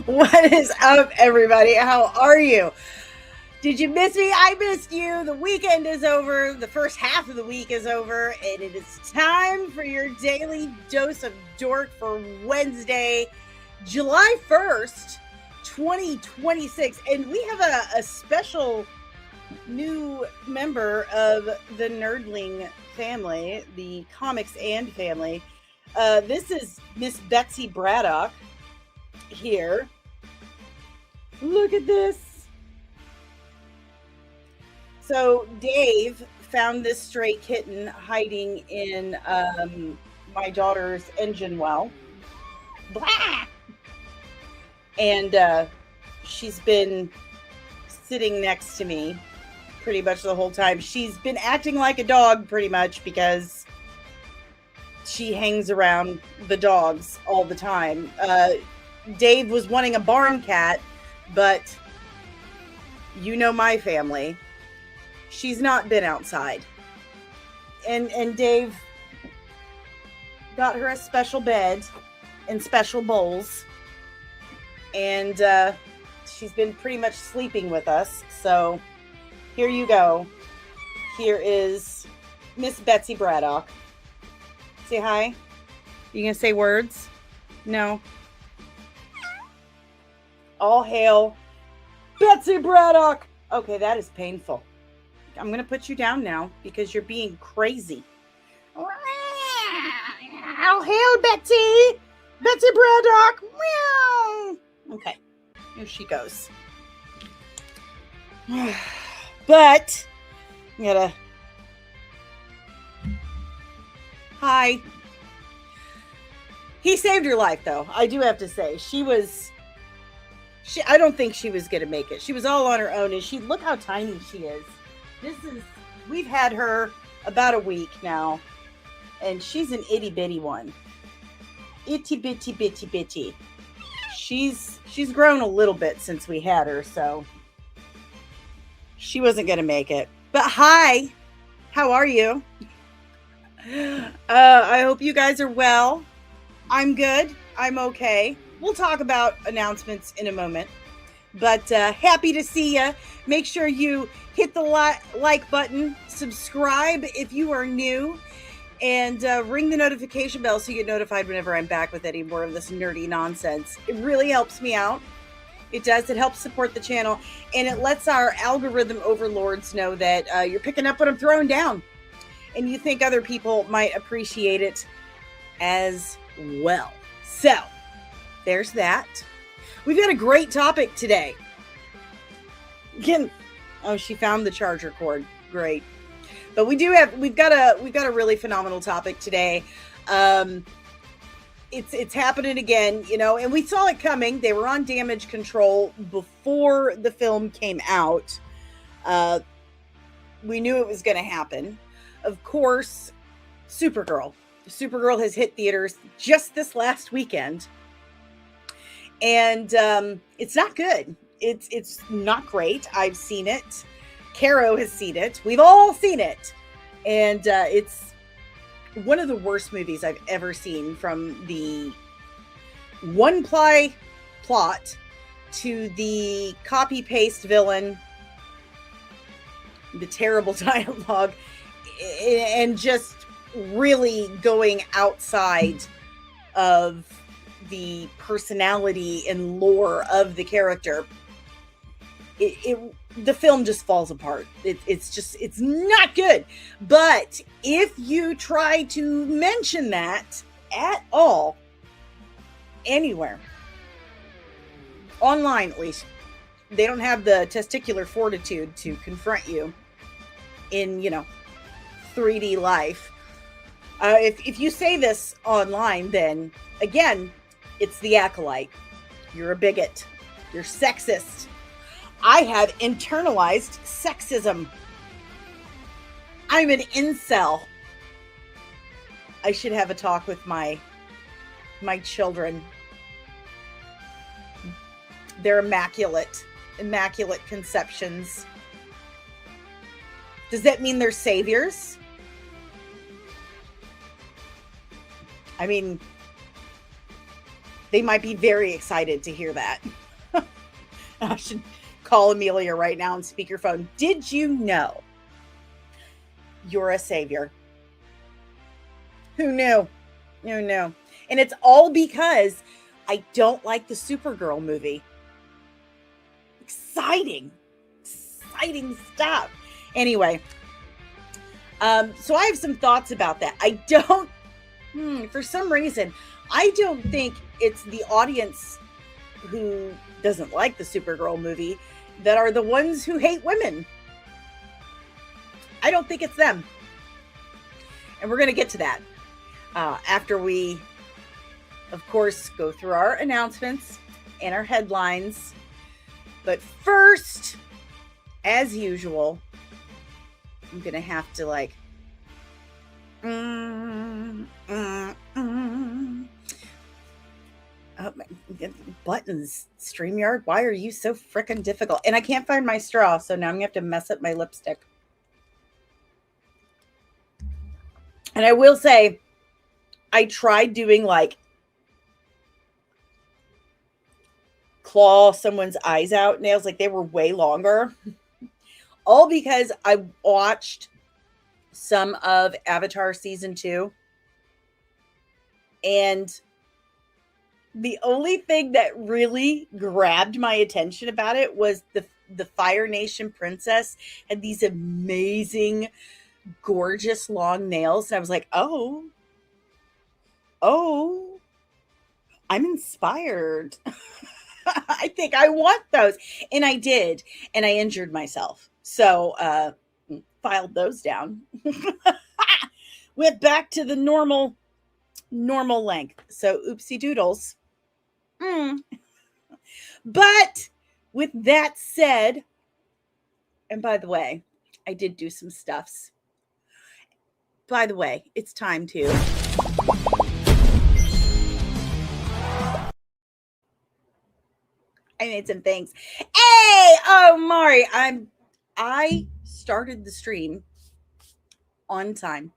What is up, everybody? How are you? Did you miss me? I missed you. The weekend is over. The first half of the week is over, and it is time for your daily dose of dork for Wednesday, July 1st, 2026. And we have a special new member of the Nerdling family, the Comics and family. This is Miss Betsy Braddock here. Look at this. So Dave found this stray kitten hiding in my daughter's engine well. Blah! And she's been sitting next to me pretty much the whole time. She's been acting like a dog pretty much because she hangs around the dogs all the time. Dave was wanting a barn cat, but you know my family. She's not been outside. And Dave got her a special bed and special bowls. And she's been pretty much sleeping with us. So here you go. Here is Miss Betsy Braddock. Say hi. You gonna say words? No. All hail Betsy Braddock. Okay, that is painful. I'm going to put you down now because you're being crazy. All hail Betsy. Betsy Braddock. Okay, here she goes. But, I gotta... Hi. He saved her life, though. I do have to say. I don't think she was going to make it. She was all on her own, and look how tiny she is. We've had her about a week now, and she's an itty bitty one. Itty bitty bitty bitty. She's grown a little bit since we had her, so she wasn't going to make it. But hi, how are you? I hope you guys are well. I'm good. I'm okay. We'll talk about announcements in a moment, but happy to see you. Make sure you hit the like button, subscribe if you are new, and ring the notification bell so you get notified whenever I'm back with any more of this nerdy nonsense. It really helps me out. It does. It helps support the channel, and it lets our algorithm overlords know that you're picking up what I'm throwing down, and you think other people might appreciate it as well. So there's that. We've got a great topic today. Again, oh, she found the charger cord. Great. But we've got a really phenomenal topic today. It's happening again, you know, and we saw it coming. They were on damage control before the film came out. We knew it was going to happen. Of course, Supergirl. Supergirl has hit theaters just this last weekend. And it's not good. It's not great. I've seen it. Caro has seen it. We've all seen it. And it's one of the worst movies I've ever seen, from the one-ply plot to the copy-paste villain, the terrible dialogue, and just really going outside of the personality and lore of the character. The film just falls apart. It's not good. But if you try to mention that at all, anywhere, online at least, they don't have the testicular fortitude to confront you in, 3D life. If you say this online, then again, it's the acolyte. You're a bigot. You're sexist. I have internalized sexism. I'm an incel. I should have a talk with my children. They're immaculate conceptions. Does that mean they're saviors? I mean, They might be very excited to hear that. I should call Amelia right now on speakerphone. Did you know you're a savior? Who knew? Who knew? And it's all because I don't like the Supergirl movie. Exciting stuff. Anyway, so I have some thoughts about that. I don't, for some reason, I don't think it's the audience who doesn't like the Supergirl movie that are the ones who hate women. I don't think it's them. And we're going to get to that after we, of course, go through our announcements and our headlines. But first, as usual, I'm going to have to Oh, my buttons, StreamYard. Why are you so frickin' difficult? And I can't find my straw, so now I'm going to have to mess up my lipstick. And I will say, I tried doing claw someone's eyes out nails. They were way longer. All because I watched some of Avatar season 2. And the only thing that really grabbed my attention about it was the Fire Nation princess had these amazing, gorgeous long nails. And I was like, oh, I'm inspired. I think I want those. And I did. And I injured myself. So filed those down. Went back to the normal length. So oopsie doodles. But with that said, and by the way, I did do some stuffs. By the way, it's time to I made some things. Hey, oh Mari, I started the stream on time.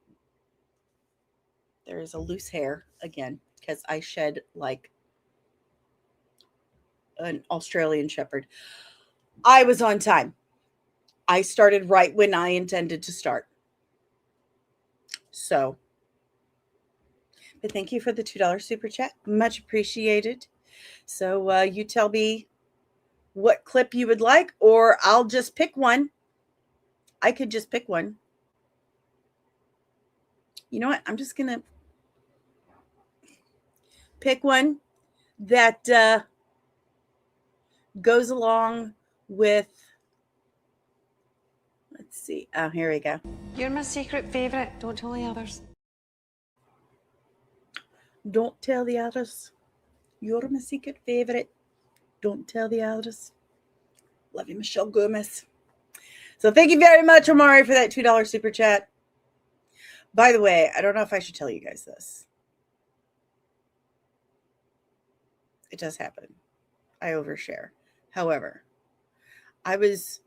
There is a loose hair again because I shed like an Australian shepherd. I was on time. I started right when I intended to start. So, but thank you for the $2 super chat. Much appreciated. So you tell me what clip you would like, or I'll just pick one. I could just pick one. You know what? I'm just going to pick one that goes along with, let's see. Oh, here we go. You're my secret favorite. Don't tell the others. Don't tell the others. You're my secret favorite. Don't tell the others. Love you, Michelle Gomez. So thank you very much, Omari, for that $2 super chat. By the way, I don't know if I should tell you guys this. It does happen. I overshare. However, I was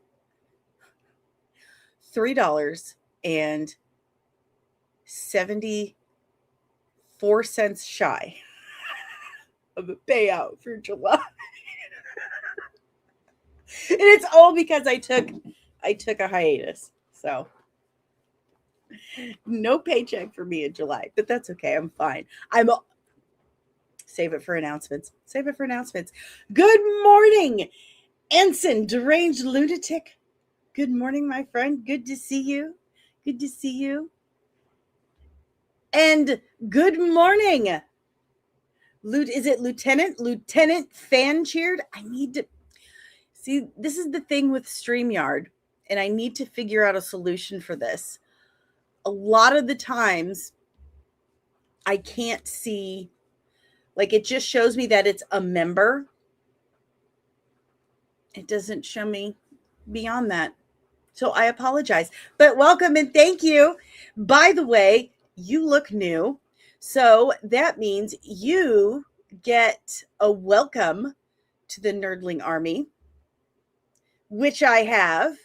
$3.74 shy of a payout for July. And it's all because I took a hiatus. So no paycheck for me in July, but that's okay. I'm fine. Save it for announcements. Save it for announcements. Good morning, Ensign Deranged Lunatic. Good morning, my friend. Good to see you. Good to see you. And good morning. Is it Lieutenant? Lieutenant Fan Cheered? I need to see. This is the thing with StreamYard, and I need to figure out a solution for this. A lot of the times, I can't see. It just shows me that it's a member. It doesn't show me beyond that. So I apologize. But welcome and thank you. By the way, you look new. So that means you get a welcome to the Nerdling Army, which I have.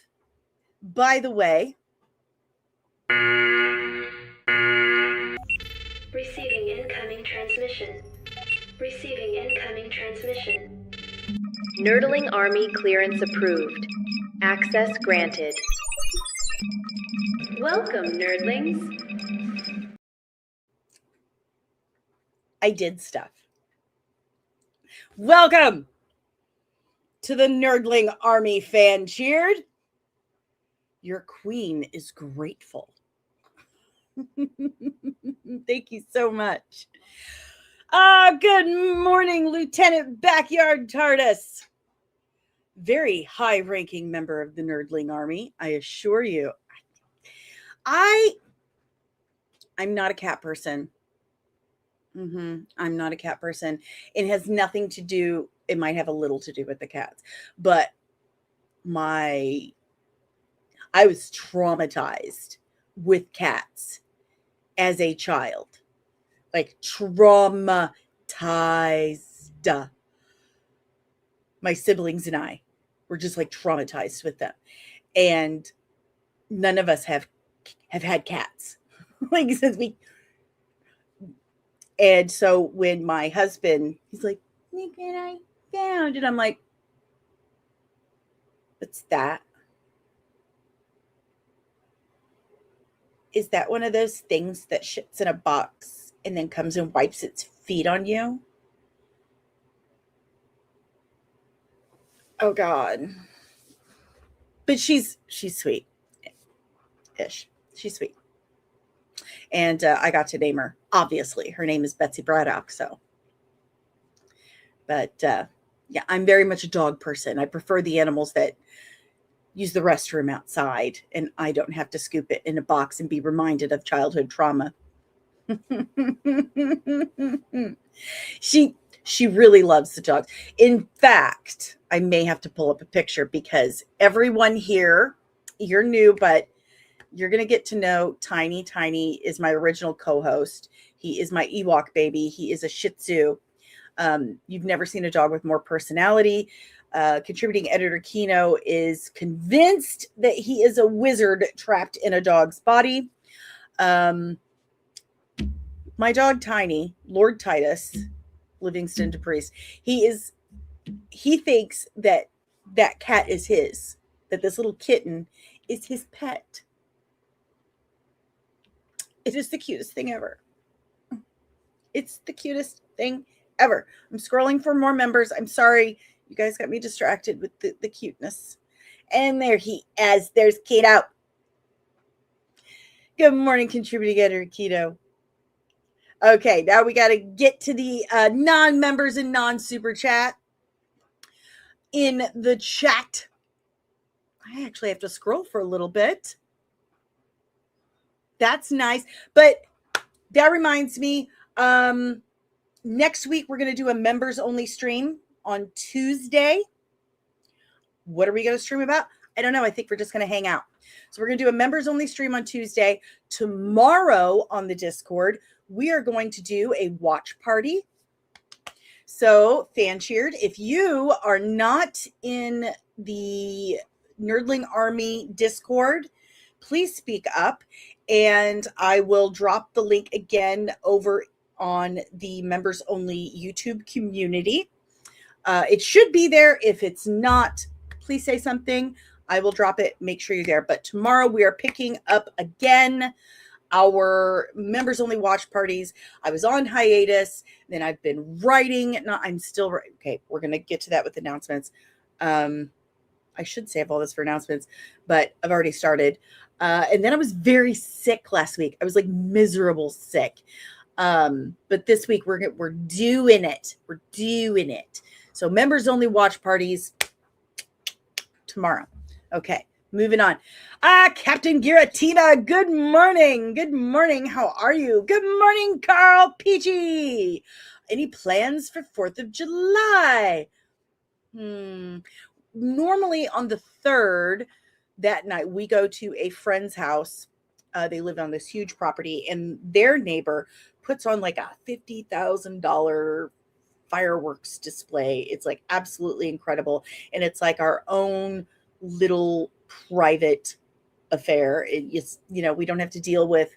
By the way. Receiving incoming transmission. Receiving incoming transmission. Nerdling Army clearance approved. Access granted. Welcome, nerdlings. I did stuff. Welcome to the Nerdling Army fan cheered. Your queen is grateful. Thank you so much. Good morning, Lieutenant Backyard TARDIS. Very high-ranking member of the Nerdling Army, I assure you. I'm not a cat person. I'm not a cat person. It has nothing to do, it might have a little to do with the cats, but I was traumatized with cats as a child. Like traumatized. My siblings and I were just like traumatized with them. And none of us have had cats. Like since we. And so when my husband, he's like, "Look what I found," and I'm like, "What's that? Is that one of those things that shits in a box and then comes and wipes its feet on you?" Oh God. But she's sweet. Ish. She's sweet. And I got to name her. Obviously, her name is Betsy Braddock. So, but yeah, I'm very much a dog person. I prefer the animals that use the restroom outside, and I don't have to scoop it in a box and be reminded of childhood trauma. She really loves the dogs. In fact, I may have to pull up a picture because everyone here, you're new, but you're going to get to know Tiny. Tiny is my original co-host. He is my Ewok baby. He is a Shih Tzu. You've never seen a dog with more personality. Contributing editor Kino is convinced that he is a wizard trapped in a dog's body. My dog Tiny, Lord Titus, Livingston DePriest, he thinks that cat is his, that this little kitten is his pet. It is the cutest thing ever. It's the cutest thing ever. I'm scrolling for more members. I'm sorry. You guys got me distracted with the cuteness. And there he is. There's Keto. Good morning, contributing editor Keto. Okay, now we got to get to the non-members and non-super chat. In the chat, I actually have to scroll for a little bit. That's nice. But that reminds me, next week we're going to do a members only stream on Tuesday. What are we going to stream about? I don't know. I think we're just going to hang out. So we're going to do a members only stream on Tuesday. Tomorrow on the Discord, we are going to do a watch party. So fan cheered, if you are not in the Nerdling Army Discord, please speak up and I will drop the link again over on the members only YouTube community. It should be there. If it's not, please say something. I will drop it. Make sure you're there. But tomorrow we are picking up again our members only watch parties. I was on hiatus. Then I've been writing. No, I'm still okay. We're going to get to that with announcements. I should save all this for announcements, but I've already started. And then I was very sick last week. I was like miserable sick. But this week we're doing it. We're doing it. So members only watch parties tomorrow. Okay, moving on. Captain Giratina, good morning. Good morning. How are you? Good morning, Carl Peachy. Any plans for 4th of July? Normally on the 3rd, that night, we go to a friend's house. They live on this huge property, and their neighbor puts on like a $50,000 fireworks display. It's like absolutely incredible. And it's like our own little private affair. It's, we don't have to deal with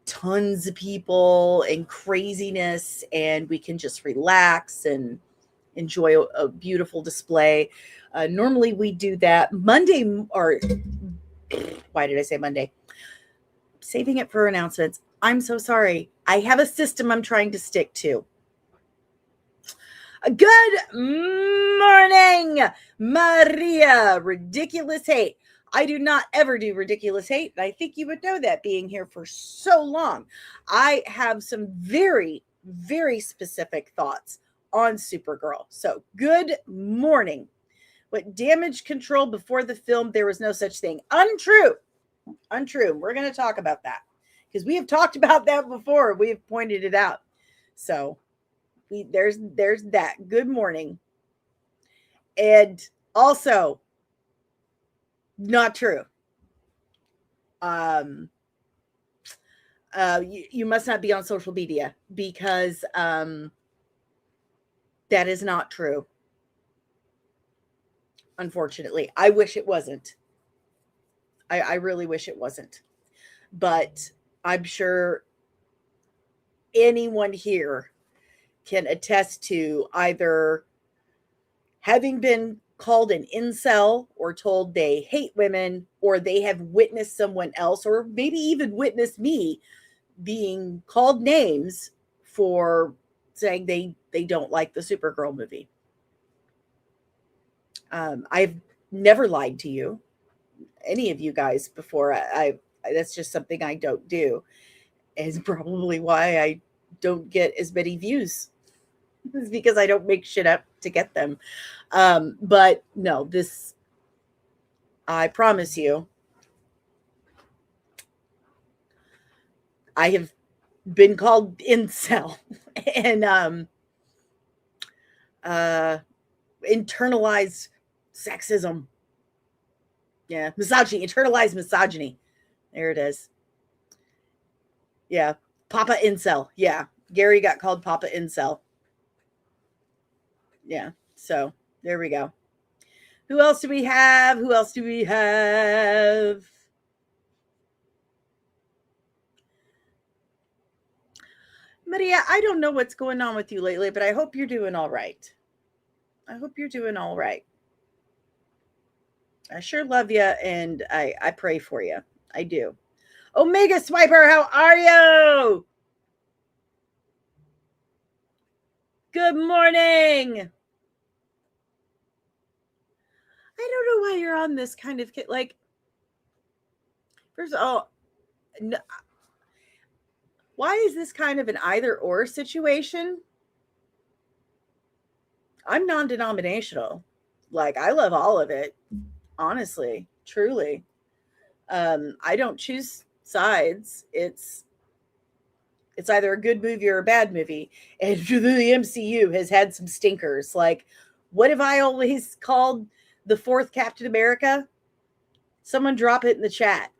tons of people and craziness, and we can just relax and enjoy a beautiful display. Normally we do that Monday, or why did I say Monday? Saving it for announcements. I'm so sorry. I have a system I'm trying to stick to. Good morning, Maria. Ridiculous hate. I do not ever do ridiculous hate. And I think you would know that being here for so long. I have some very, very specific thoughts on Supergirl. So good morning. What damage control before the film, there was no such thing. Untrue. We're going to talk about that because we have talked about that before. We have pointed it out. So there's that. Good morning. And also not true. You must not be on social media because that is not true. Unfortunately, I wish it wasn't. I really wish it wasn't. But I'm sure anyone here can attest to either having been called an incel or told they hate women, or they have witnessed someone else, or maybe even witnessed me being called names for saying they don't like the Supergirl movie. I've never lied to you, any of you guys, before. I that's just something I don't do. Is probably why I don't get as many views. It's because I don't make shit up to get them. But no, this, I promise you, I have been called incel and internalized sexism. Yeah, misogyny, internalized misogyny. There it is. Yeah, Papa Incel. Yeah, Gary got called Papa Incel. Yeah, so there we go. Who else do we have? Maria, I don't know what's going on with you lately, but I hope you're doing all right. I sure love you, and I pray for you. I do. Omega Swiper, how are you? Good morning. I don't know why you're on this kind of like. First of all, no, why is this kind of an either or situation? I'm non-denominational. Like, I love all of it, honestly, truly. I don't choose sides. It's either a good movie or a bad movie. And the MCU has had some stinkers. Like, what have I always called the fourth Captain America? Someone drop it in the chat.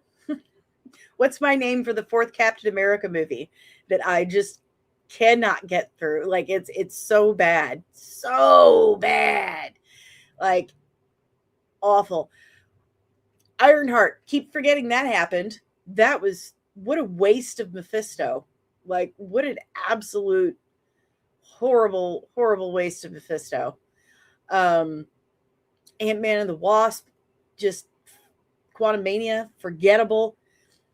What's my name for the fourth Captain America movie that I just cannot get through? Like, it's so bad. So bad. Like, awful. Ironheart, keep forgetting that happened. That was, what a waste of Mephisto. Like, what an absolute horrible, horrible waste of Mephisto. Ant-Man and the Wasp, just Quantumania, forgettable.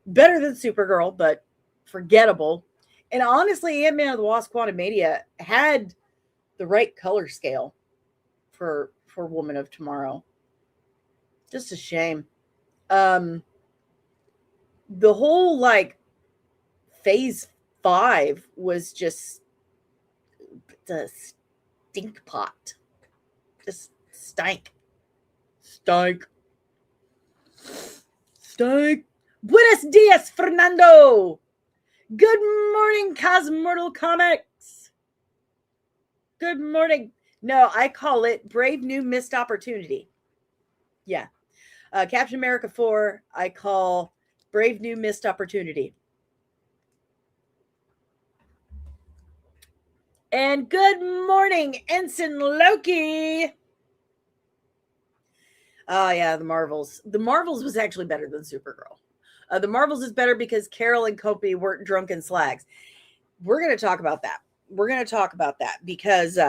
Better than Supergirl, but forgettable. And honestly, Ant-Man and the Wasp Quantumania had the right color scale for Woman of Tomorrow. Just a shame. The whole, like, phase 5 was just the stink pot. Just stank. Buenos dias, Fernando. Good morning, Cosmortal Comics. Good morning. No, I call it Brave New Missed Opportunity. Yeah. Captain America 4, I call Brave New Missed Opportunity. And good morning, Ensign Loki. Oh, yeah, the Marvels. The Marvels was actually better than Supergirl. The Marvels is better because Carol and Kopi weren't drunken slags. We're going to talk about that. Because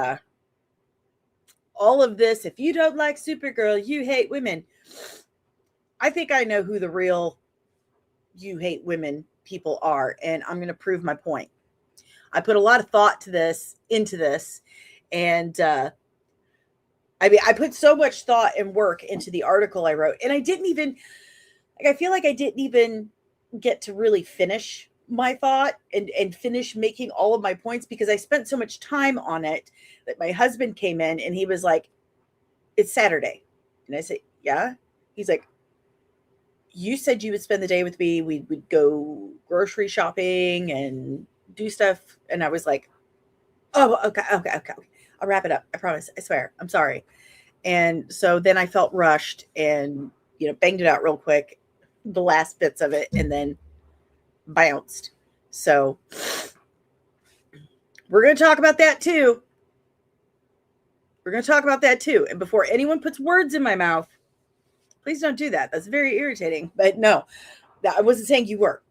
all of this, if you don't like Supergirl, you hate women. I think I know who the real you hate women people are, and I'm going to prove my point. I put a lot of thought into this, and I put so much thought and work into the article I wrote, and I didn't even, I feel like I didn't even get to really finish my thought and finish making all of my points because I spent so much time on it that my husband came in and he was like, "It's Saturday." And I said, "Yeah." He's like, "You said you would spend the day with me. We would go grocery shopping and do stuff." And I was like, "Oh, okay. I'll wrap it up. I promise. I swear. I'm sorry." And so then I felt rushed and, banged it out real quick, the last bits of it, and then bounced. So we're going to talk about that too. And before anyone puts words in my mouth, please don't do that. That's very irritating. But no, I wasn't saying you were.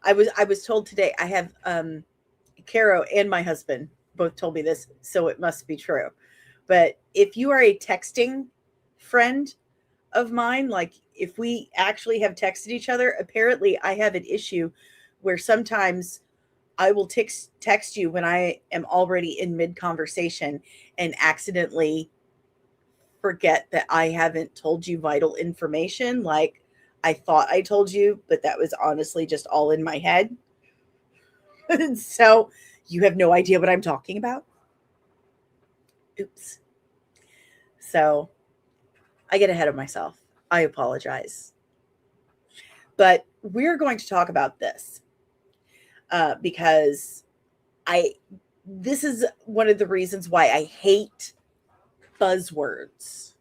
I was told today, I have Caro and my husband both told me this, so it must be true. But if you are a texting friend of mine, like if we actually have texted each other, apparently I have an issue where sometimes I will text you when I am already in mid conversation and accidentally forget that I haven't told you vital information. Like I thought I told you, but that was honestly just all in my head. So you have no idea what I'm talking about. Oops. So I get ahead of myself. I apologize. But we're going to talk about this because this is one of the reasons why I hate buzzwords.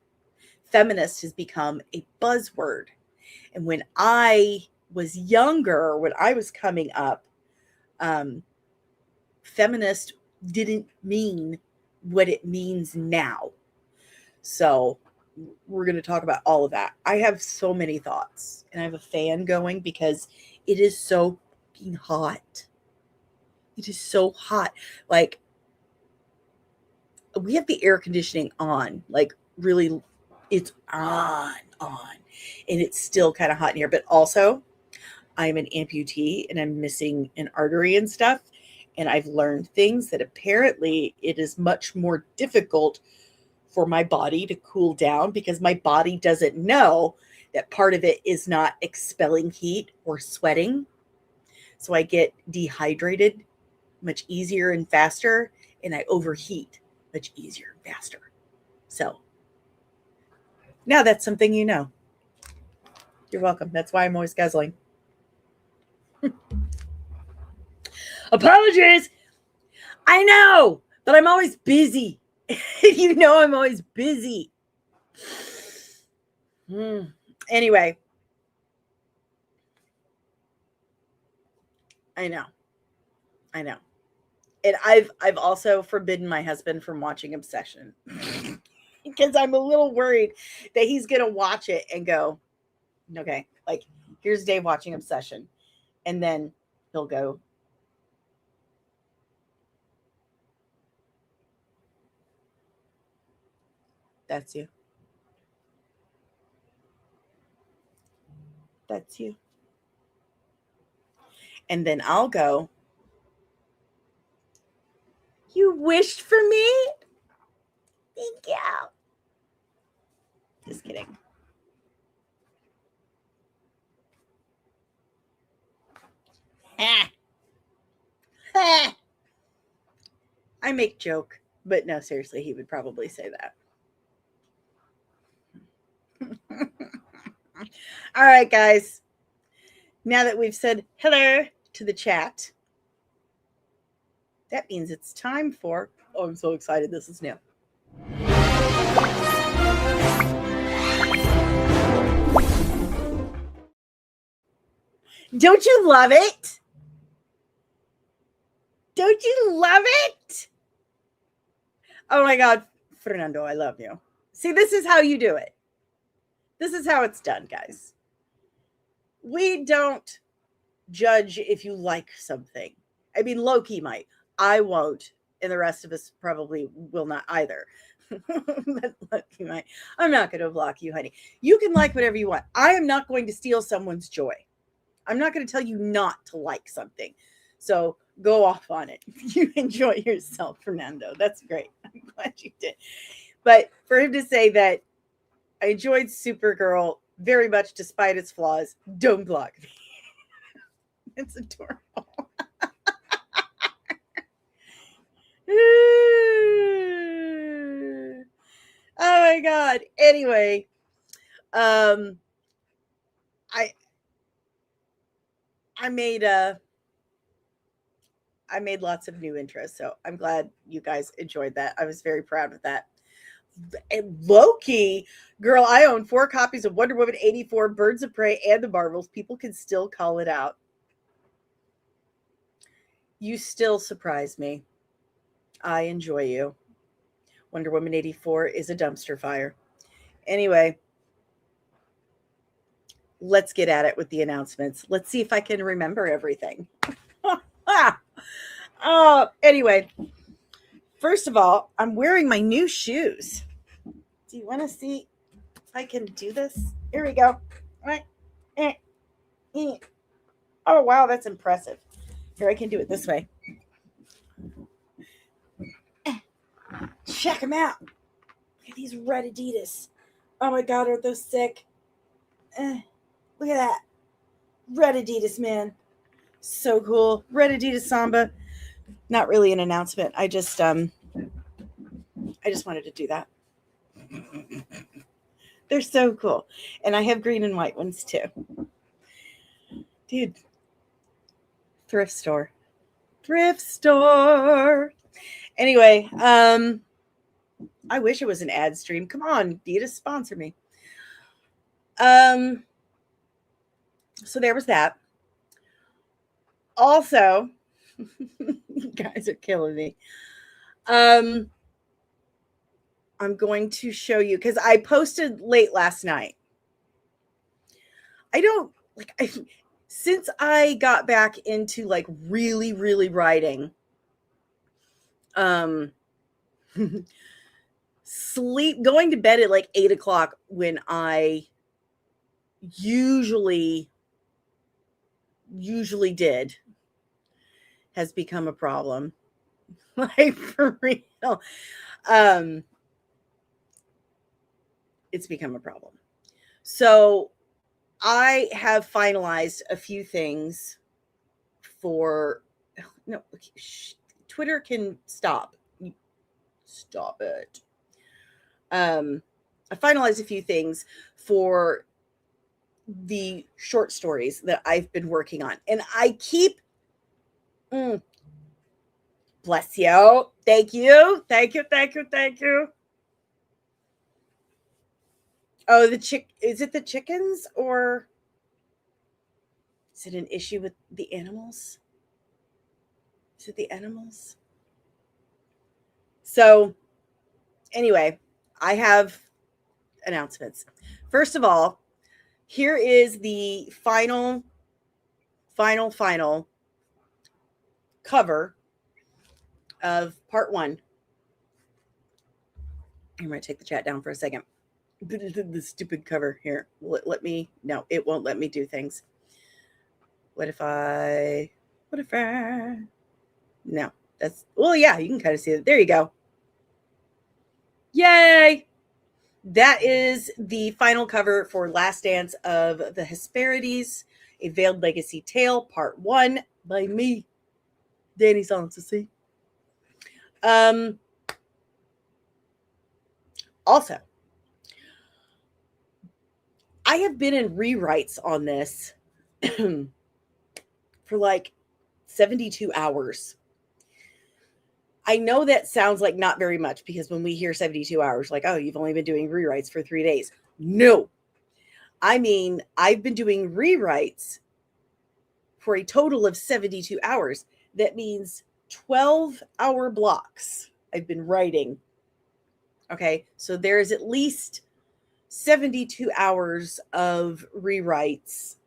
Feminist has become a buzzword. And when I was younger, when I was coming up, feminist didn't mean what it means now. So we're going to talk about all of that. I have so many thoughts, and I have a fan going because it is so fucking hot. It is so hot. Like, we have the air conditioning on, like really, it's on, and it's still kind of hot in here. But also, I'm an amputee and I'm missing an artery and stuff. And I've learned things that apparently it is much more difficult for my body to cool down because my body doesn't know that part of it is not expelling heat or sweating. So I get dehydrated much easier and faster, and I overheat much easier and faster. So now that's something you know. You're welcome. That's why I'm always guzzling. Apologies. I know, but I'm always busy. You know I'm always busy. Anyway. I know. And I've also forbidden my husband from watching Obsession. Because I'm a little worried that he's going to watch it and go, okay, like, here's Dave watching Obsession. And then he'll go, that's you. That's you. And then I'll go, you wished for me? Thank you. Just kidding. I make joke, but no, seriously, he would probably say that. All right, guys. Now that we've said hello to the chat, that means it's time for, oh, I'm so excited. This is new. Don't you love it? Don't you love it? Oh my God, Fernando, I love you. See, this is how you do it. This is how it's done, guys. We don't judge if you like something. I mean, Loki might. I won't, and the rest of us probably will not either. But look, I'm not going to block you, honey. You can like whatever you want. I am not going to steal someone's joy. I'm not going to tell you not to like something. So go off on it. You enjoy yourself, Fernando. That's great. I'm glad you did. But for him to say that I enjoyed Supergirl very much despite its flaws, don't block me. It's adorable. Oh my God. Anyway, I made lots of new intros, so I'm glad you guys enjoyed that. I was very proud of that. And Loki, girl, I own 4 copies of Wonder Woman 84, Birds of Prey, and the Marvels. People can still call it out. You still surprise me. I enjoy you. Wonder Woman 84 is a dumpster fire. Anyway, let's get at it with the announcements. Let's see if I can remember everything. Anyway, first of all, I'm wearing my new shoes. Do you want to see if I can do this? Here we go. Oh, wow, that's impressive. Here, I can do it this way. Check them out. Look at these red Adidas. Oh my God, are those sick? Look at that. Red Adidas, man. So cool. Red Adidas Samba. Not really an announcement. I just wanted to do that. They're so cool. And I have green and white ones too. Dude. Thrift store. Anyway, I wish it was an ad stream. Come on, Adidas, sponsor me. So there was that. Also, you guys are killing me. I'm going to show you because I posted late last night. Since I got back into like really, really writing, going to bed at like 8 o'clock when I usually did has become a problem. Like for real. It's become a problem. So I have finalized a few things for Twitter can stop it. I finalized a few things for the short stories that I've been working on, and I keep bless you. Thank you. Oh, is it the chickens or is it an issue with the animals? Is it the animals? So anyway, I have announcements. First of all, here is the final cover of part 1. I'm going to take the chat down for a second. The stupid cover here. No, it won't let me do things. What if I, no, yeah, you can kind of see it. There you go. Yay. That is the final cover for Last Dance of the Hesperides, A Veiled Legacy Tale, part 1 by me, Danny Sanssouci. Also, I have been in rewrites on this for like 72 hours. I know that sounds like not very much because when we hear 72 hours, like, oh, you've only been doing rewrites for 3 days. No. I mean, I've been doing rewrites for a total of 72 hours. That means 12-hour blocks I've been writing. Okay, so there's at least 72 hours of rewrites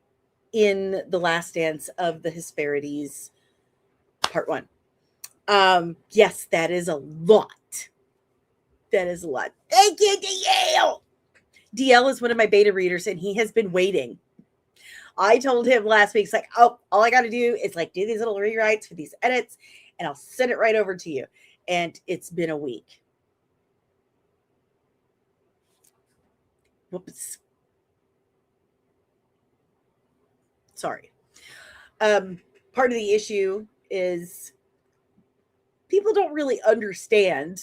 in The Last Dance of the Hesperides, part 1. Yes, that is a lot. That is a lot. Thank you, DL. DL is one of my beta readers, and he has been waiting. I told him last week, it's like, oh, all I got to do is like do these little rewrites for these edits, and I'll send it right over to you. And it's been a week. Whoops. Sorry. Part of the issue is people don't really understand,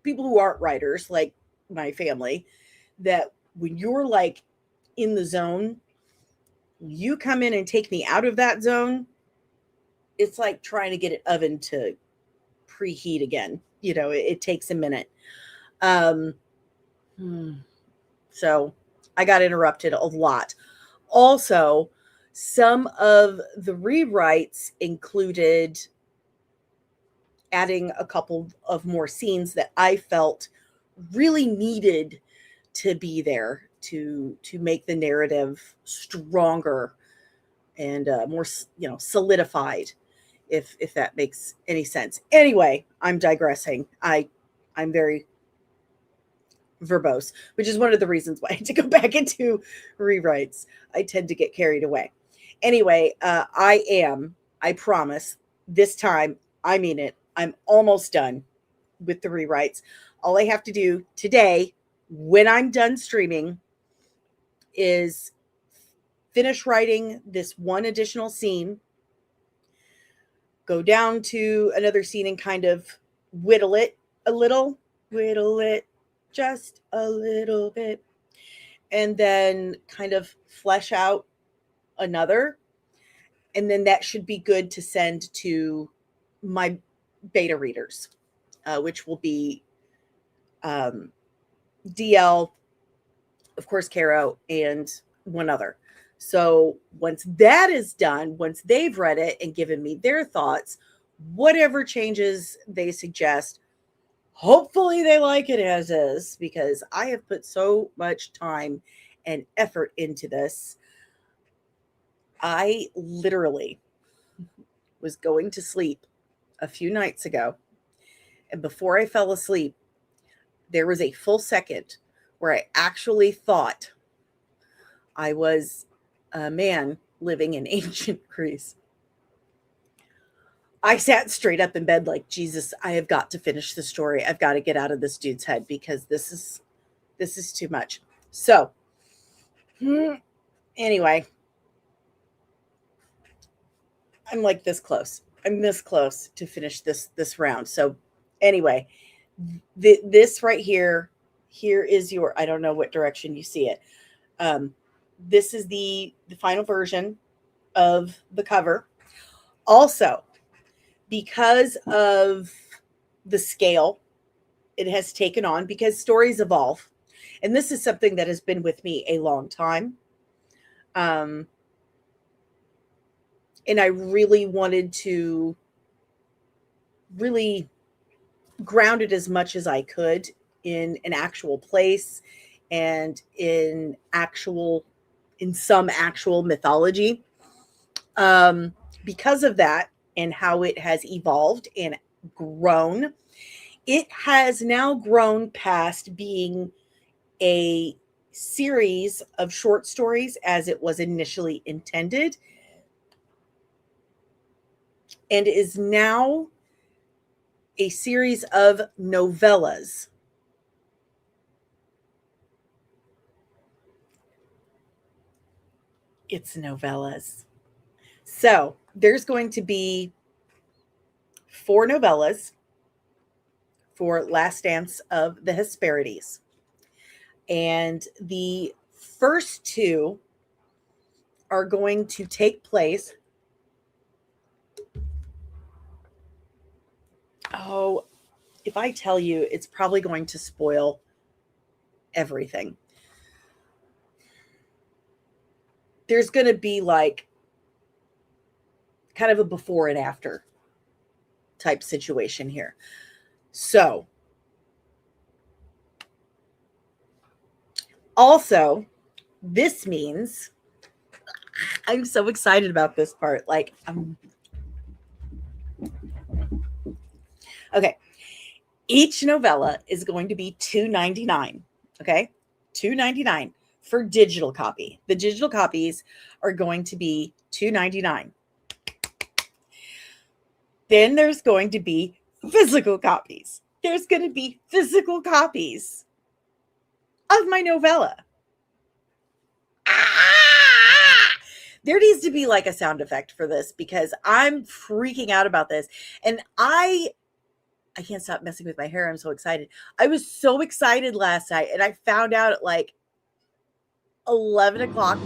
people who aren't writers, like my family, that when you're like in the zone, you come in and take me out of that zone. It's like trying to get an oven to preheat again. It takes a minute. So I got interrupted a lot. Also, some of the rewrites included adding a couple of more scenes that I felt really needed to be there to make the narrative stronger and more solidified, if that makes any sense. Anyway, I'm digressing. I'm very verbose, which is one of the reasons why I had to go back into rewrites. I tend to get carried away. Anyway, I promise this time, I mean it, I'm almost done with the rewrites. All I have to do today, when I'm done streaming, is finish writing this one additional scene, go down to another scene and kind of whittle it just a little bit, and then kind of flesh out another. And then that should be good to send to my beta readers, which will be DL, of course, Caro, and one other. So once that is done, once they've read it and given me their thoughts, whatever changes they suggest, hopefully they like it as is, because I have put so much time and effort into this. I literally was going to sleep a few nights ago, and before I fell asleep, there was a full second where I actually thought I was a man living in ancient Greece. I sat straight up in bed like, Jesus, I have got to finish the story. I've got to get out of this dude's head because this is too much. So anyway, I'm like this close. I'm this close to finish this round. So anyway, this right here is I don't know what direction you see it. This is the final version of the cover. Also, because of the scale it has taken on, because stories evolve, and this is something that has been with me a long time. And I really wanted to really ground it as much as I could in an actual place and in some actual mythology. Because of that and how it has evolved and grown, it has now grown past being a series of short stories as it was initially intended, and is now a series of novellas. It's novellas. So there's going to be 4 novellas for Last Dance of the Hesperides. And the first 2 are going to take place. Oh, if I tell you, it's probably going to spoil everything. There's going to be like kind of a before and after type situation here. So, also, this means I'm so excited about this part. Like, Okay. Each novella is going to be $2.99. Okay. $2.99 for digital copy. The digital copies are going to be $2.99. Then there's going to be physical copies. There's going to be physical copies of my novella. There needs to be like a sound effect for this because I'm freaking out about this. And I can't stop messing with my hair. I'm so excited. I was so excited last night and I found out at like 11 o'clock.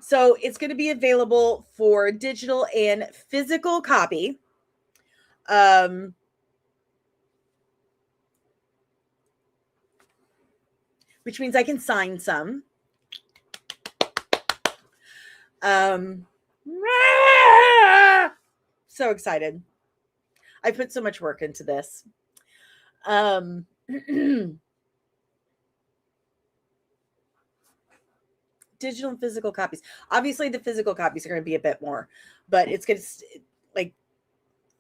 So it's going to be available for digital and physical copy. Which means I can sign some. So excited. I put so much work into this. Digital and physical copies. Obviously, the physical copies are going to be a bit more, but it's going to like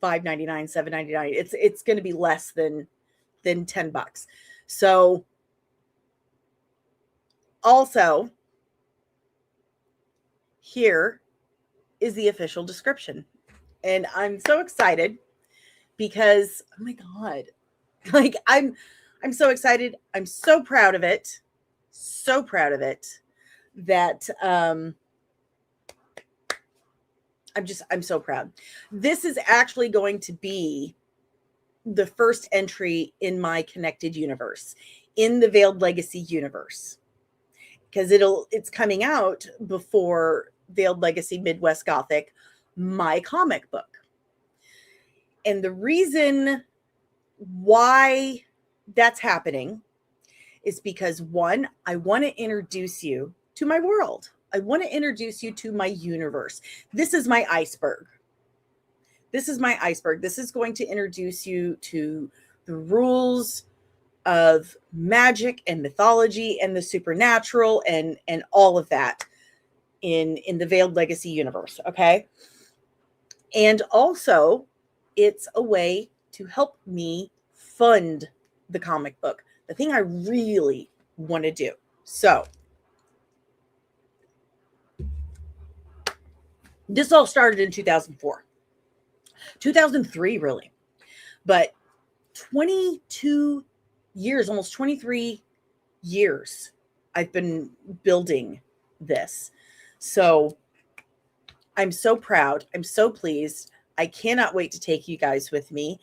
$5.99, $7.99. It's going to be less than $10. So, also, here is the official description, and I'm so excited because oh my god, like I'm so excited. I'm so proud of it. So proud of it. That I'm so proud. This is actually going to be the first entry in my connected universe, in the Veiled Legacy universe, because it's coming out before Veiled Legacy Midwest Gothic, my comic book. And the reason why that's happening is because one, I want to introduce you to my world. I want to introduce you to my universe. This is my iceberg. This is my iceberg. This is going to introduce you to the rules of magic and mythology and the supernatural and all of that in the Veiled Legacy universe, okay? And also, it's a way to help me fund the comic book, the thing I really want to do. So, this all started in 2004. 2003, really. But 22 years, almost 23 years, I've been building this. So I'm so proud. I'm so pleased. I cannot wait to take you guys with me.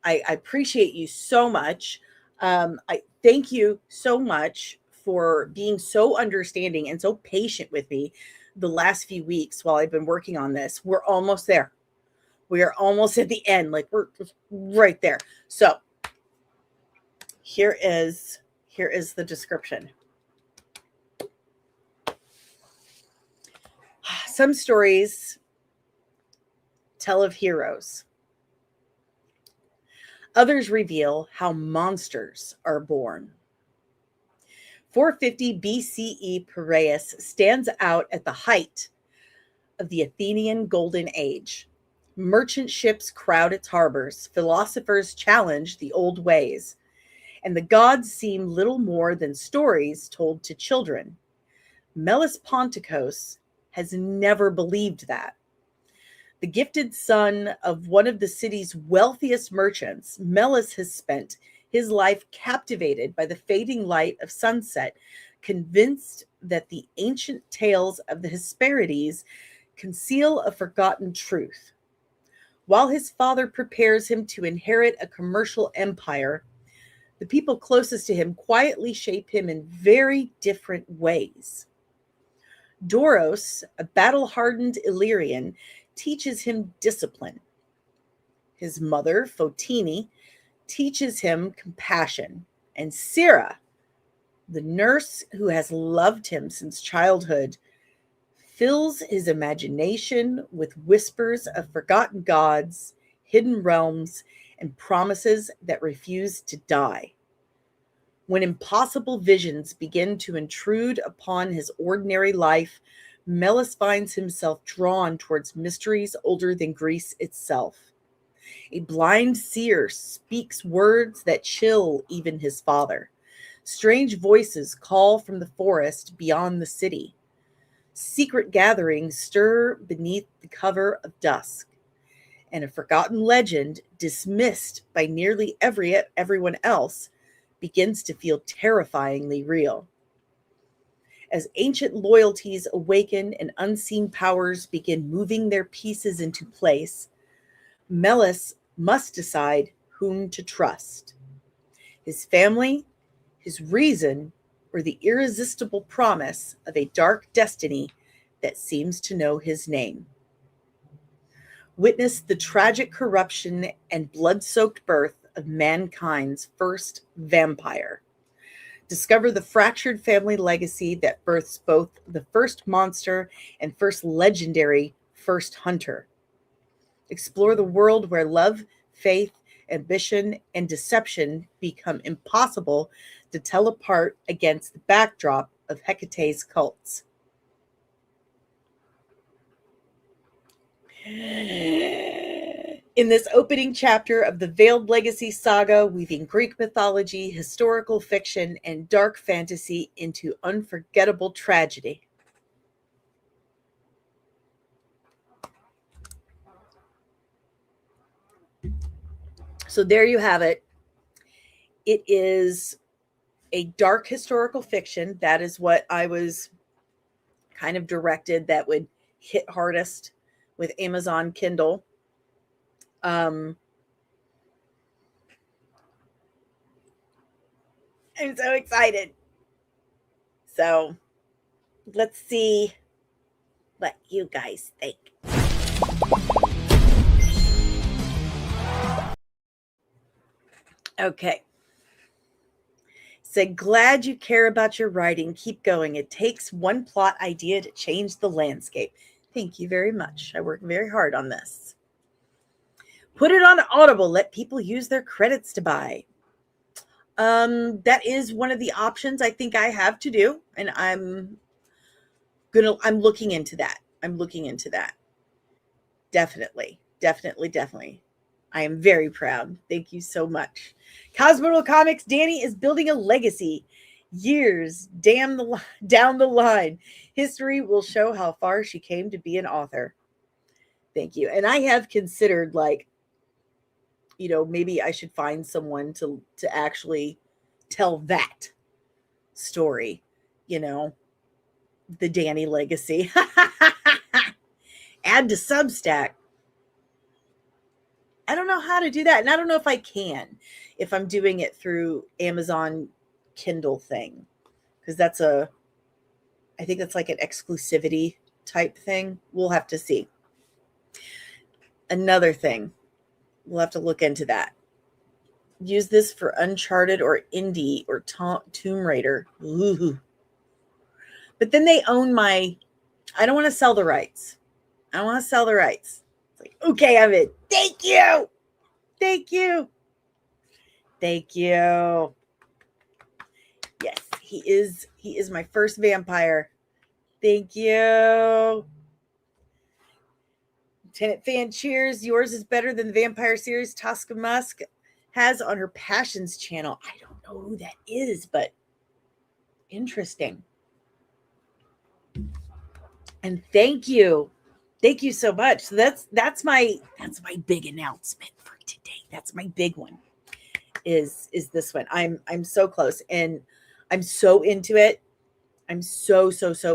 I appreciate you so much. I thank you so much for being so understanding and so patient with me the last few weeks while I've been working on this. We're almost there. We are almost at the end. Like we're just right there. So here is the description. Some stories tell of heroes. Others reveal how monsters are born. 450 BCE Piraeus stands out at the height of the Athenian Golden Age. Merchant ships crowd its harbors, philosophers challenge the old ways, and the gods seem little more than stories told to children. Melis Ponticus has never believed that. The gifted son of one of the city's wealthiest merchants, Melis has spent his life captivated by the fading light of sunset, convinced that the ancient tales of the Hesperides conceal a forgotten truth. While his father prepares him to inherit a commercial empire, the people closest to him quietly shape him in very different ways. Doros, a battle-hardened Illyrian, teaches him discipline. His mother, Fotini, teaches him compassion. And Syrah, the nurse who has loved him since childhood, fills his imagination with whispers of forgotten gods, hidden realms, and promises that refuse to die. When impossible visions begin to intrude upon his ordinary life, Melis finds himself drawn towards mysteries older than Greece itself. A blind seer speaks words that chill even his father. Strange voices call from the forest beyond the city. Secret gatherings stir beneath the cover of dusk. And a forgotten legend, dismissed by nearly everyone else, begins to feel terrifyingly real. As ancient loyalties awaken and unseen powers begin moving their pieces into place, Melis must decide whom to trust: his family, his reason, or the irresistible promise of a dark destiny that seems to know his name. Witness the tragic corruption and blood-soaked birth of mankind's first vampire. Discover the fractured family legacy that births both the first monster and first legendary first hunter. Explore the world where love, faith, ambition, and deception become impossible to tell apart against the backdrop of Hecate's cults. In this opening chapter of the Veiled Legacy saga, weaving Greek mythology, historical fiction, and dark fantasy into unforgettable tragedy. So there you have it. It is a dark historical fiction. That is what I was kind of directed that would hit hardest with Amazon Kindle. I'm so excited. So let's see what you guys think. Okay. Said, glad you care about your writing. Keep going. It takes one plot idea to change the landscape. Thank you very much. I work very hard on this. Put it on Audible. Let people use their credits to buy. That is one of the options I think I have to do, and I'm looking into that. Definitely. I am very proud. Thank you so much. Cosmodal Comics, Danny is building a legacy. Years down the line, history will show how far she came to be an author. Thank you. And I have considered, like, maybe I should find someone to actually tell that story, the Danny legacy. Add to Substack. I don't know how to do that. And I don't know if I can, if I'm doing it through Amazon Kindle thing, because I think that's like an exclusivity type thing. We'll have to see. Another thing, we'll have to look into that. Use this for Uncharted or Indie or Tomb Raider. Ooh. But then they own I don't want to sell the rights. It's like, okay, I'm in. Thank you. Yes, he is my first vampire. Thank you. Lieutenant Fan cheers. Yours is better than the vampire series Tosca Musk has on her Passions channel. I don't know who that is, but interesting. And thank you so much. So that's my big announcement for today. That's my big one. Is this one? I'm so close, and I'm so into it. I'm so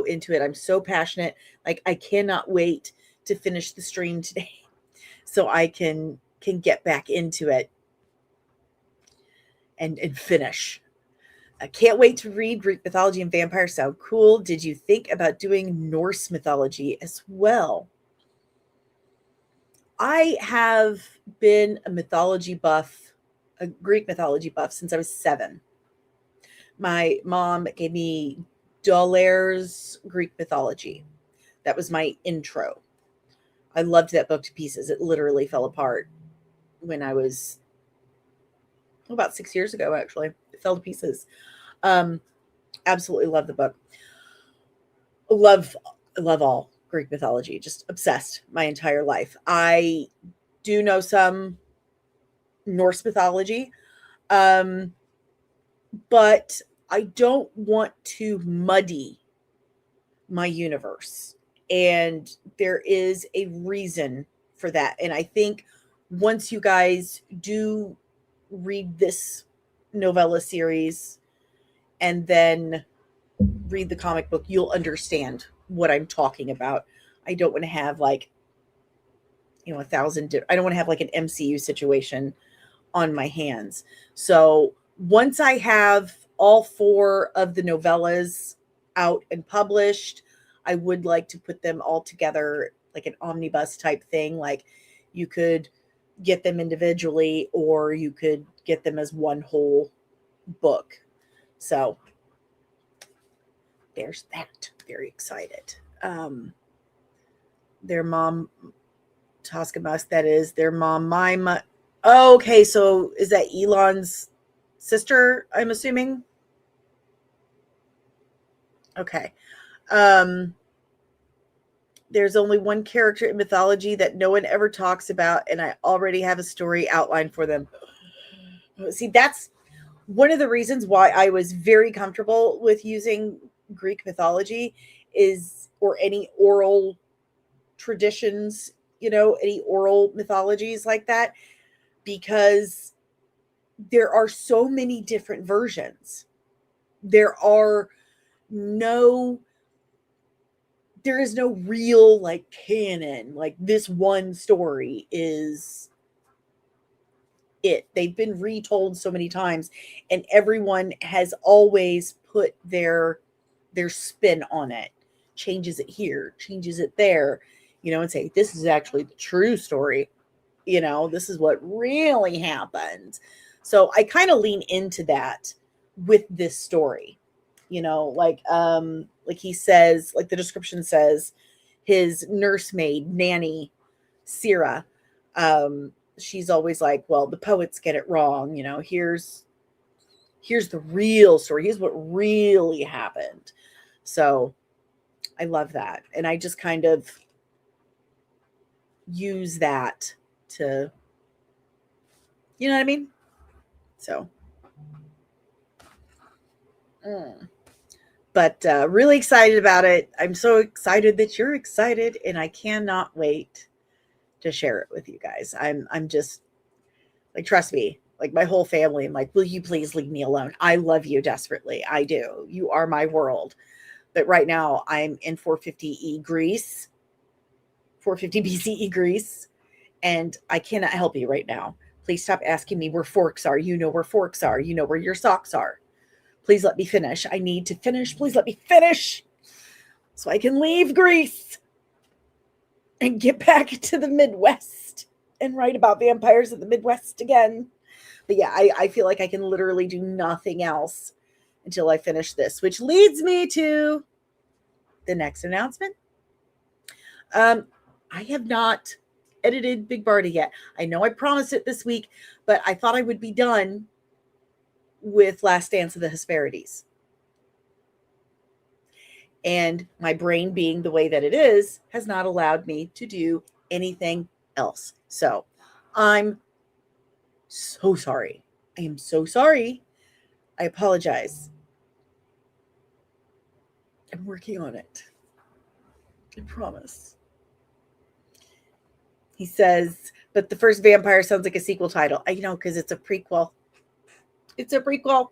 into it. I'm so passionate. Like, I cannot wait to finish the stream today, so I can get back into it and finish. I can't wait to read Greek mythology and vampires. Sound cool. Did you think about doing Norse mythology as well? I have been a Greek mythology buff since I was 7. My mom gave me Dolaire's Greek mythology. That was my intro. I loved that book to pieces. It literally fell apart when I was about 6 years ago, actually. It fell to pieces. Absolutely love the book. Love all Greek mythology. Just obsessed my entire life. I do know some Norse mythology, but I don't want to muddy my universe. And there is a reason for that. And I think once you guys do read this novella series and then read the comic book, you'll understand what I'm talking about. I don't want to have like, you know, I don't want to have like an MCU situation on my hands. So once I have all 4 of the novellas out and published, I would like to put them all together like an omnibus type thing. Like you could get them individually or you could get them as one whole book. So there's that. Very excited. Their mom, Tosca Musk, that is their mom, Mima. Oh, okay, so is that Elon's sister, I'm assuming? Okay. There's only one character in mythology that no one ever talks about, and I already have a story outlined for them. See, that's one of the reasons why I was very comfortable with using Greek mythology or any oral traditions, any oral mythologies like that, because there are so many different versions. There is no real like canon, like this one story is it. They've been retold so many times, and everyone has always put their spin on it, changes it here, changes it there, and say this is actually the true story. This is what really happened. So I kind of lean into that with this story. Like he says, like the description says, his nursemaid, nanny, Syrah, she's always like, well, the poets get it wrong. Here's the real story. Here's what really happened. So I love that. And I just kind of use that to, you know what I mean? So, but really excited about it. I'm so excited that you're excited, and I cannot wait to share it with you guys. I'm just like, trust me, like my whole family, I'm like, will you please leave me alone? I love you desperately. I do. You are my world. But right now I'm in 450 BCE Greece, and I cannot help you right now. Please stop asking me where forks are. You know where forks are. You know where your socks are. Please let me finish. I need to finish. Please let me finish so I can leave Greece and get back to the Midwest and write about vampires in the Midwest again. But yeah, I feel like I can literally do nothing else until I finish this, which leads me to the next announcement. I have not edited Big Barda yet. I know I promised it this week, but I thought I would be done with Last Dance of the Hesperides. And my brain, being the way that it is, has not allowed me to do anything else. So I'm so sorry. I am so sorry. I apologize. I'm working on it. I promise. He says, but the first vampire sounds like a sequel title. I know, because it's a prequel. It's a prequel.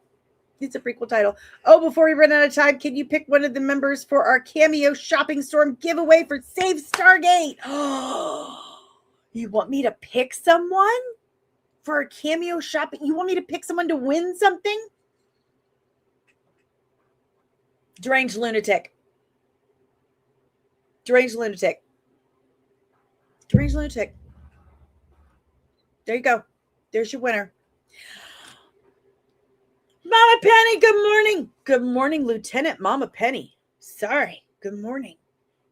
It's a prequel title. Oh, before we run out of time, can you pick one of the members for our Cameo Shopping Storm giveaway for Save Stargate? Oh, you want me to pick someone for a Cameo Shopping? You want me to pick someone to win something? Deranged Lunatic. Deranged Lunatic. Deranged Lunatic. There you go. There's your winner. Mama Penny, good morning. Good morning, Lieutenant Mama Penny. Sorry. Good morning.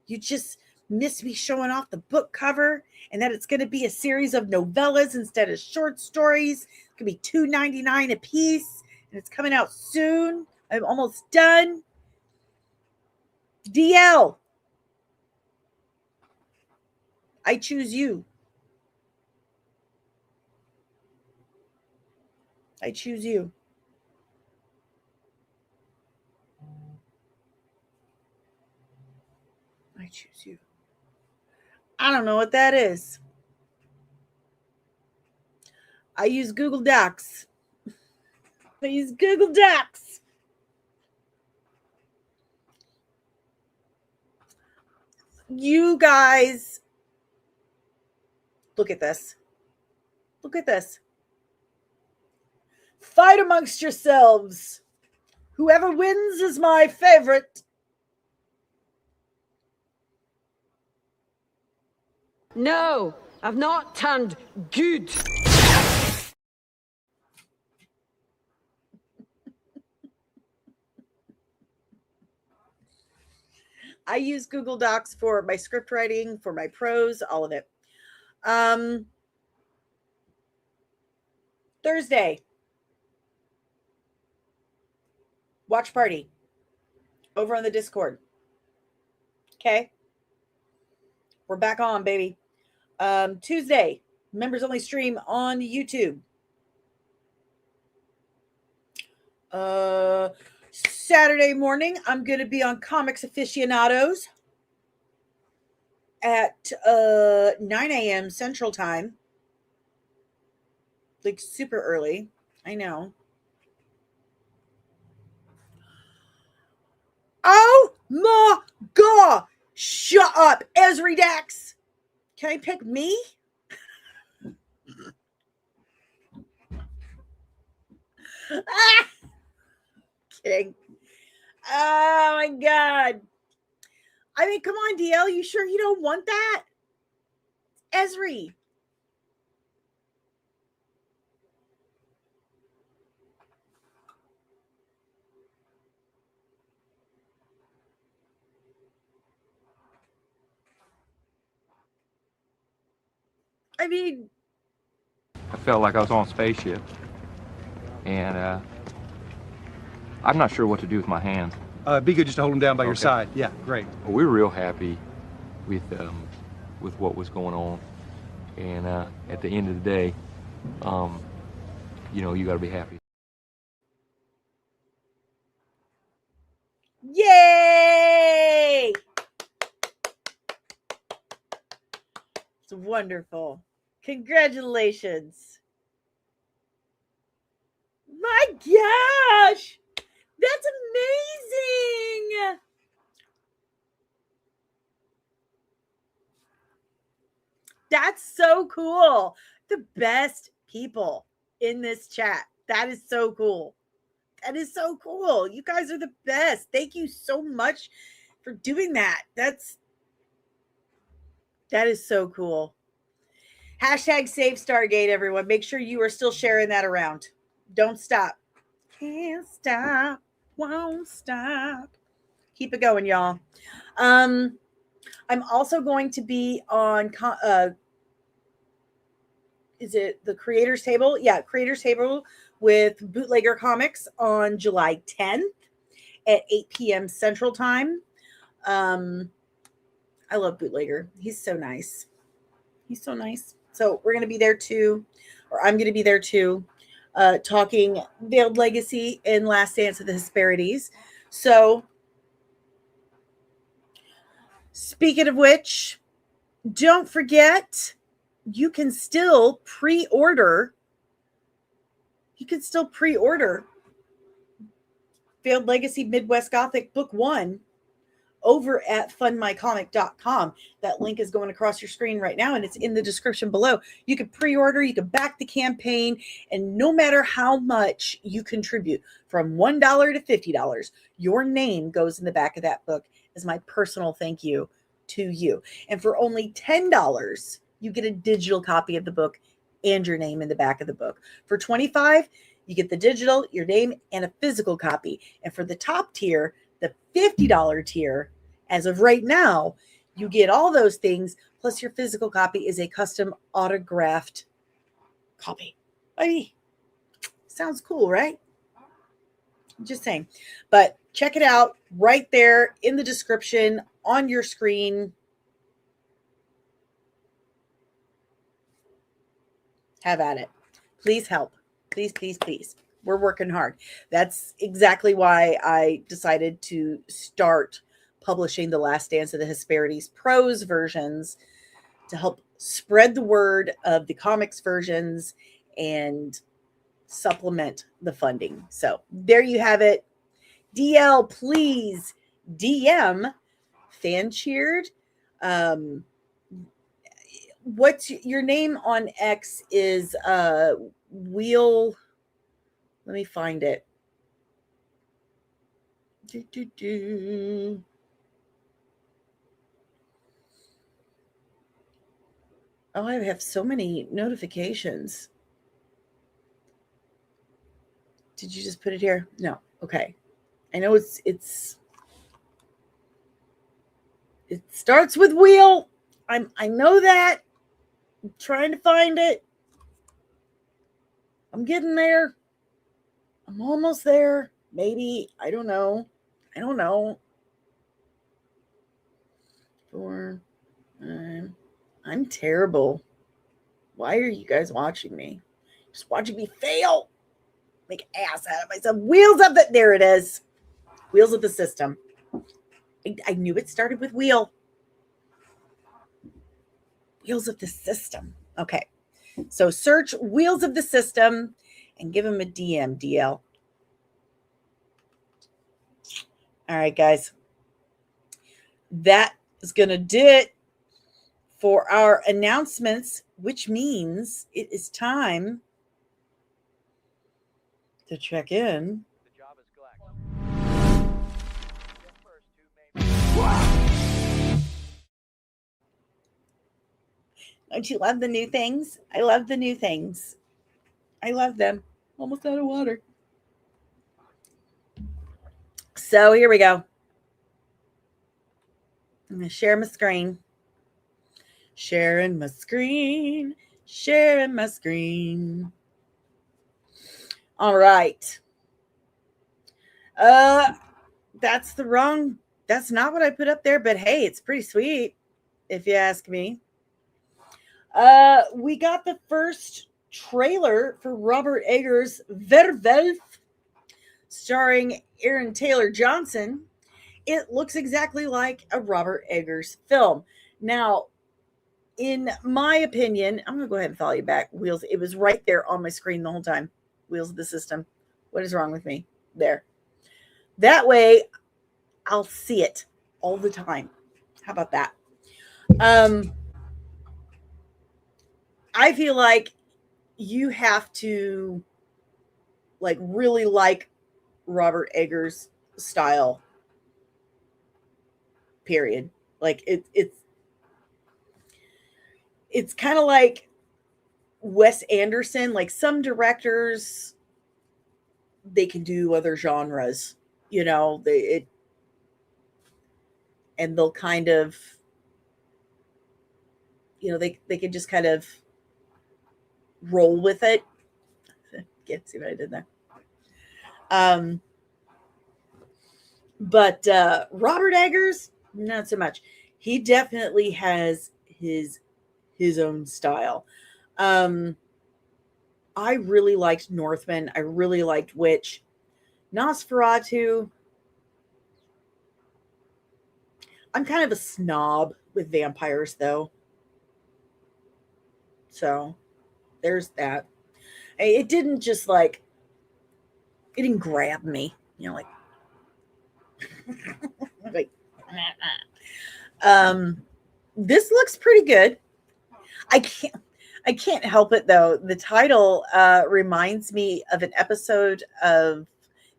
You just missed me showing off the book cover and that it's going to be a series of novellas instead of short stories going to be $2.99 a piece, and it's coming out soon. I'm almost done. DL, I choose you. I choose you. I choose you. I don't know what that is. I use Google Docs. I use Google Docs. You guys, look at this. Look at this. Fight amongst yourselves. Whoever wins is my favorite. No, I've not turned good. I use Google Docs for my script writing, for my prose, all of it. Thursday, watch party over on the Discord. Okay. We're back on, baby. Tuesday, members only stream on YouTube. Saturday morning, I'm going to be on Comics Aficionados at 9 a.m. Central Time. Like super early. I know. Oh my God. Shut up, Esri Dax. Can I pick me? Ah! Kidding. Oh my God. I mean, come on, DL. You sure you don't want that? Esri. I mean, I felt like I was on a spaceship, and I'm not sure what to do with my hands. Be good just to hold them down by your Okay. side. Yeah, great. Well, we were real happy with what was going on, and at the end of the day, you got to be happy. yay! It's wonderful. Congratulations. My gosh! That's amazing! That's so cool. The best people in this chat. That is so cool. That is so cool. You guys are the best. Thank you so much for doing that. That is so cool. Hashtag save Stargate, everyone. Make sure you are still sharing that around. Don't stop. Can't stop. Won't stop. Keep it going, y'all. I'm also going to be on is it the Creators Table? Yeah, Creators Table with Bootlegger Comics on July 10th at 8 p.m. Central Time. I love Bootlegger. He's so nice. He's so nice. So we're going to be there too, or I'm going to be there too, talking Veiled Legacy and Last Dance of the Hesperides. So speaking of which, don't forget, you can still pre-order. Veiled Legacy Midwest Gothic Book 1 over at fundmycomic.com. That link is going across your screen right now, and it's in the description below. You can pre-order, you can back the campaign, and no matter how much you contribute, from $1 to $50, your name goes in the back of that book as my personal thank you to you. And for only $10, you get a digital copy of the book and your name in the back of the book. For $25, you get the digital, your name, and a physical copy. And for the top tier, the $50 tier, as of right now, you get all those things, plus your physical copy is a custom autographed copy. Hey, Sounds cool, right? Just saying. But check it out right there in the description on your screen. Have at it. Please help. Please, please, please. We're working hard. That's exactly why I decided to start publishing The Last Dance of the Hesperides prose versions, to help spread the word of the comics versions and supplement the funding. So there you have it. DL, please DM Fan Cheered. What's your name on X is Wheel. Let me find it. Oh, I have so many notifications. Did you just put it here? No. Okay. I know it starts with Wheel. I know that. I'm trying to find it. I'm getting there. I'm almost there. Maybe. I don't know. I'm terrible. Why are you guys watching me? Just watching me fail. Make ass out of myself. Wheels of the, there it is. Wheels of the System. I knew it started with wheel. Wheels of the System. Okay. So search Wheels of the System and give him a DM, DL. All right, guys. That is going to do it for our announcements, which means it is time to check in. The job is collect. Don't you love the new things? I love the new things. I love them. Almost out of water. So here we go. I'm going to share my screen. Sharing my screen. Sharing my screen. All right. That's not what I put up there, but hey, it's pretty sweet, if you ask me. We got the first trailer for Robert Eggers' Werwolf, starring Aaron Taylor Johnson. It looks exactly like a Robert Eggers film. Now, in my opinion, I'm going to go ahead and follow you back. Wheels, it was right there on my screen the whole time. Wheels of the System. What is wrong with me? There. That way, I'll see it all the time. How about that? I feel like you have to really like Robert Eggers' style. Period. Like it's kind of like Wes Anderson. Like some directors, they can do other genres, and they'll kind of, they can just kind of roll with it. Get see what I did there. But Robert Eggers, not so much. He definitely has his own style. I really liked Northman. I really liked Witch. Nosferatu. I'm kind of a snob with vampires, though. So there's that. It didn't just it didn't grab me, like this looks pretty good. I can't help it though. The title reminds me of an episode of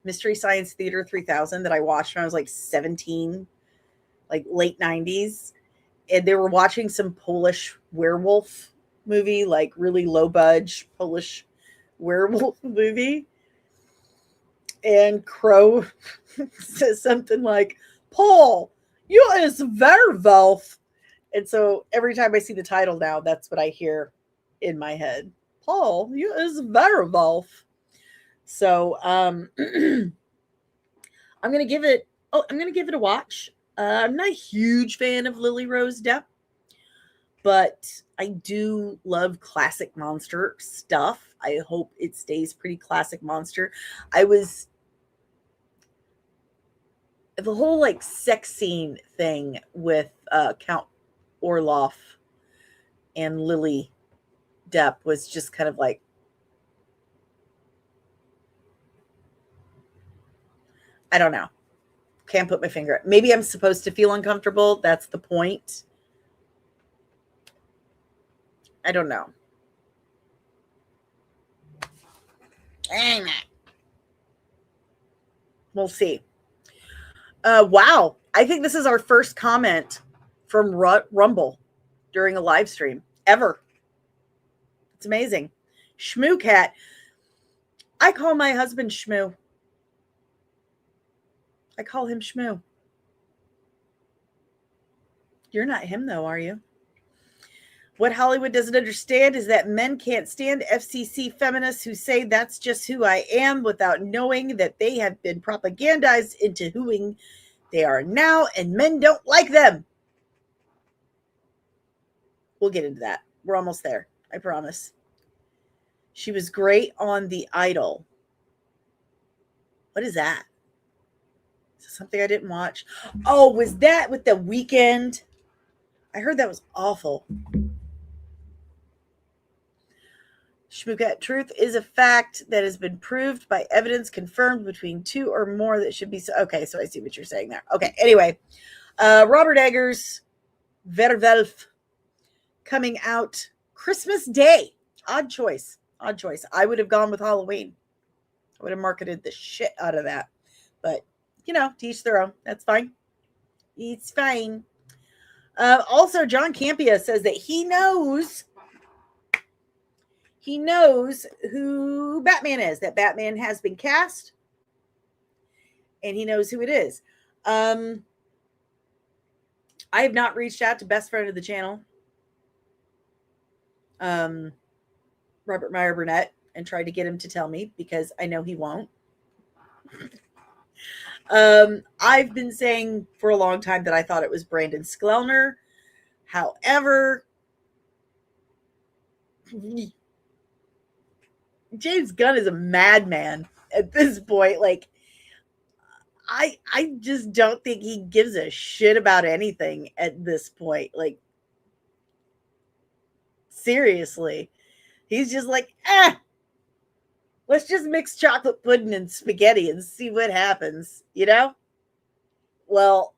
Mystery Science Theater 3000 that I watched when I was 17, late 90s, and they were watching some Polish werewolf movie, really low budge Polish werewolf movie, and Crow says something like, "Paul, you is werewolf." And so every time I see the title now, that's what I hear in my head. Paul, you is werewolf. So I'm gonna give it. Oh, I'm gonna give it a watch. I'm not a huge fan of Lily Rose Depp, but I do love classic monster stuff. I hope it stays pretty classic monster. I was the whole like sex scene thing with Count Orloff and Lily Depp was just kind of like, I don't know. Can't put my finger. Maybe I'm supposed to feel uncomfortable. That's the point. I don't know. We'll see. Wow. I think this is our first comment from Rumble during a live stream ever. It's amazing. Shmoo Cat. I call my husband Shmoo. I call him Shmoo. You're not him, though, are you? What Hollywood doesn't understand is that men can't stand FCC feminists who say that's just who I am without knowing that they have been propagandized into whoing they are now, and men don't like them. We'll get into that. We're almost there. I promise. She was great on The Idol. What is that? Is it something I didn't watch? Oh, was that with The Weeknd? I heard that was awful. Shmugat, truth is a fact that has been proved by evidence confirmed between two or more that should be. Okay, so I see what you're saying there. Okay, anyway. Robert Eggers, Werwolf, coming out Christmas Day. Odd choice. Odd choice. I would have gone with Halloween. I would have marketed the shit out of that. But, you know, to each their own. That's fine. It's fine. Also, John Campia says that he knows who Batman is, that Batman has been cast, and he knows who it is. I have not reached out to best friend of the channel, Robert Meyer Burnett, and tried to get him to tell me because I know he won't. I've been saying for a long time that I thought it was Brandon Skellner. However, James Gunn is a madman at this point. Like, I just don't think he gives a shit about anything at this point. Like, seriously. He's just like, let's just mix chocolate pudding and spaghetti and see what happens, you know? Well,